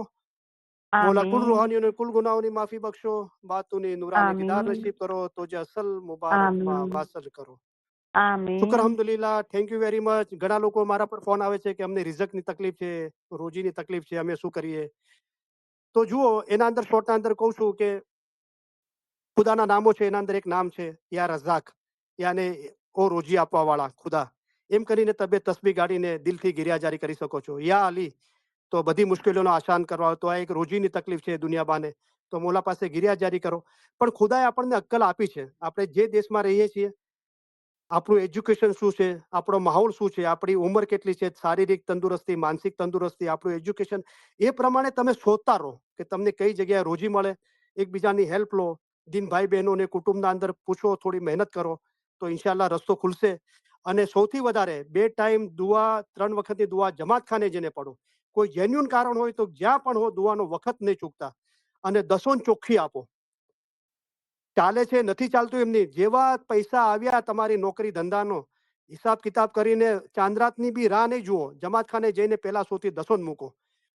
मौला कुल આમીન रूहानियों ने कुल गुनाहों की माफी बख्शो। बातों ने नूरानी दीदार આમીન नसीब करो, तुझे असल मुबारक मा આમીન वासल करो। શુક્ર આમીન અલ્હમ્દુલિલ્લાહ, થેન્ક યુ વેરી મચ। ઘણા લોકો મારા પર ફોન આવે છે કે અમને રિઝકની તકલીફ છે, રોજીની તકલીફ છે, અમે શું કરીએ। તો જુઓ, એના અંદર શોર્ટના અંદર કહું છું કે ખુદાના નામો છે, એના અંદર એક નામ છે યા રઝાક, યાને ઓ રોજી આપવા વાળા ખુદા। એમ કરીને તમે તસ્બીહ ગાડીને દિલથી ગિરિયાજારી કરી શકો છો। યા અલી, તો બધી મુશ્કેલીઓનો આસાન કરવા। તો આ એક રોજીની તકલીફ છે દુનિયાબાને, તો મોલા પાસે ગિરિયા જારી કરો. પણ ખુદાએ આપણને અક્કલ આપી છે. આપણે જે દેશમાં રહીએ છીએ, આપણું એજ્યુકેશન શું છે, આપણો માહોલ શું છે, આપણી ઉંમર કેટલી છે, શારીરિક તંદુરસ્તી, માનસિક તંદુરસ્તી, આપણું એજ્યુકેશન, એ પ્રમાણે તમે શોધતા રહો કે તમને કઈ જગ્યાએ રોજી મળે, એકબીજાની હેલ્પ લો, દિન ભાઈ બહેનોને કુટુંબના અંદર પૂછો, થોડી મહેનત કરો તો ઇન્શાલ્લાહ રસ્તો ખુલશે. અને સૌથી વધારે 2 ટાઈમ દુઆ, 3 વખતની દુઆ જમાતખાને જઈને પઢો. કોઈ જેન્યુન કારણ હોય તો જ્યાં પણ હો દુઆનો વખત નહીં ચૂકતા. અને દસોન ચોખ્ખી આપો. ચાલે છે નથી ચાલતું એમ નહીં. જેવા પૈસા આવ્યા તમારી નોકરી ધંધાનો હિસાબ કિતાબ કરીને ચાંદ્રાતની બી રાહ નહીં જુઓ. જમાતખાને જઈને પહેલા સોથી દસોન મૂકો.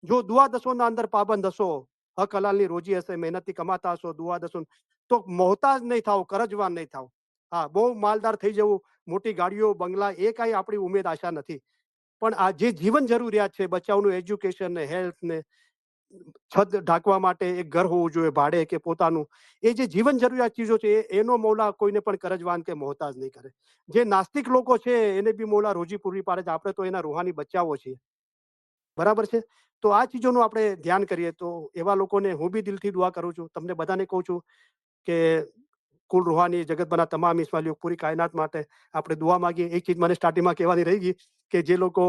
જો દુઆ દસોના અંદર પાબંદ હશો, હક હલાલની રોજી હશે, મહેનતથી કમાતા હશો, દુઆ દસોન, તો મોહતાજ નહીં થાવ, કરજવાન નહીં થાવ. હા, બહુ માલદાર થઈ જવું, મોટી ગાડીઓ, બંગલા, એ કાંઈ આપણી ઉમેદ આશા નથી. પણ આ જે જીવન જરૂરિયાત છે, બચ્ચાઓનું એજ્યુકેશન ને હેલ્થ ને છત ઢાંકવા માટે એક ઘર હોવું જોઈએ, ભાડે કે પોતાનું, એ જે જીવન જરૂરિયાત ચીજો છે એનો મૌલા કોઈને પણ કરજવાન કે મોહતાજ નહીં કરે. જે નાસ્તિક લોકો છે એને બી મૌલા રોજી પૂરી પાડે છે. આપણે તો એના રૂહાની બચ્ચાઓ છીએ. બરાબર છે. તો આ ચીજોનું આપણે ધ્યાન કરીએ. તો એવા લોકોને હું બી દિલથી દુઆ કરું છું. તમને બધાને કહું છું કે કુલ રૂહાની જગતભરના તમામ ઇસ્માઇલીઓ પૂરી કાયનાત માટે આપણે દુઆ માંગીએ. એક ચીજ મને સ્ટાર્ટિંગમાં કહેવાની રહી ગઈ કે જે લોકો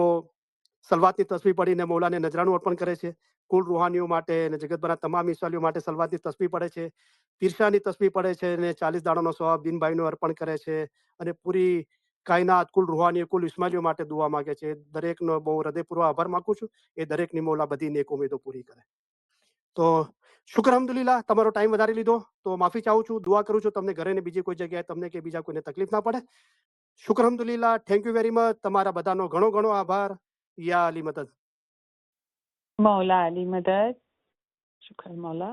સલવાતની તસ્બીહ પડીને મૌલાને નજરાનું અર્પણ કરે છે, કુલ રૂહાનીઓ માટે અને જગતભરના તમામ ઇસ્માઇલીઓ માટે સલવાતની તસ્બીહ પડે છે, પીરસાની તસ્બીહ પડે છે અને 40 દાડાનો સવાબ દીનભાઈનું અર્પણ કરે છે અને પૂરી કાયનાત કુલ રૂહાનીઓ, કુલ ઇસ્માઇલીઓ માટે દુઆ માંગે છે. દરેકનો બહુ હૃદયપૂર્વક આભાર માગું છું. એ દરેકની મૌલા બધી નેક ઉમેદો પૂરી કરે. તો શુક્ર અલ્હમ્દુલિલ્લાહ. તમારો ટાઈમ વધારી લીધો તો માફી ચાહું છું. દુઆ કરું છું તમને ઘરે ને બીજી કોઈ જગ્યાએ તમને કે બીજા કોઈને તકલીફ ના પડે. શુક્ર અલ્હમ્દુલિલ્લાહ. Thank you very much. તમારા બધાનો ઘણો ઘણો આભાર. યા અલી મદદ. मौला अली मदद। शुक्र मौला।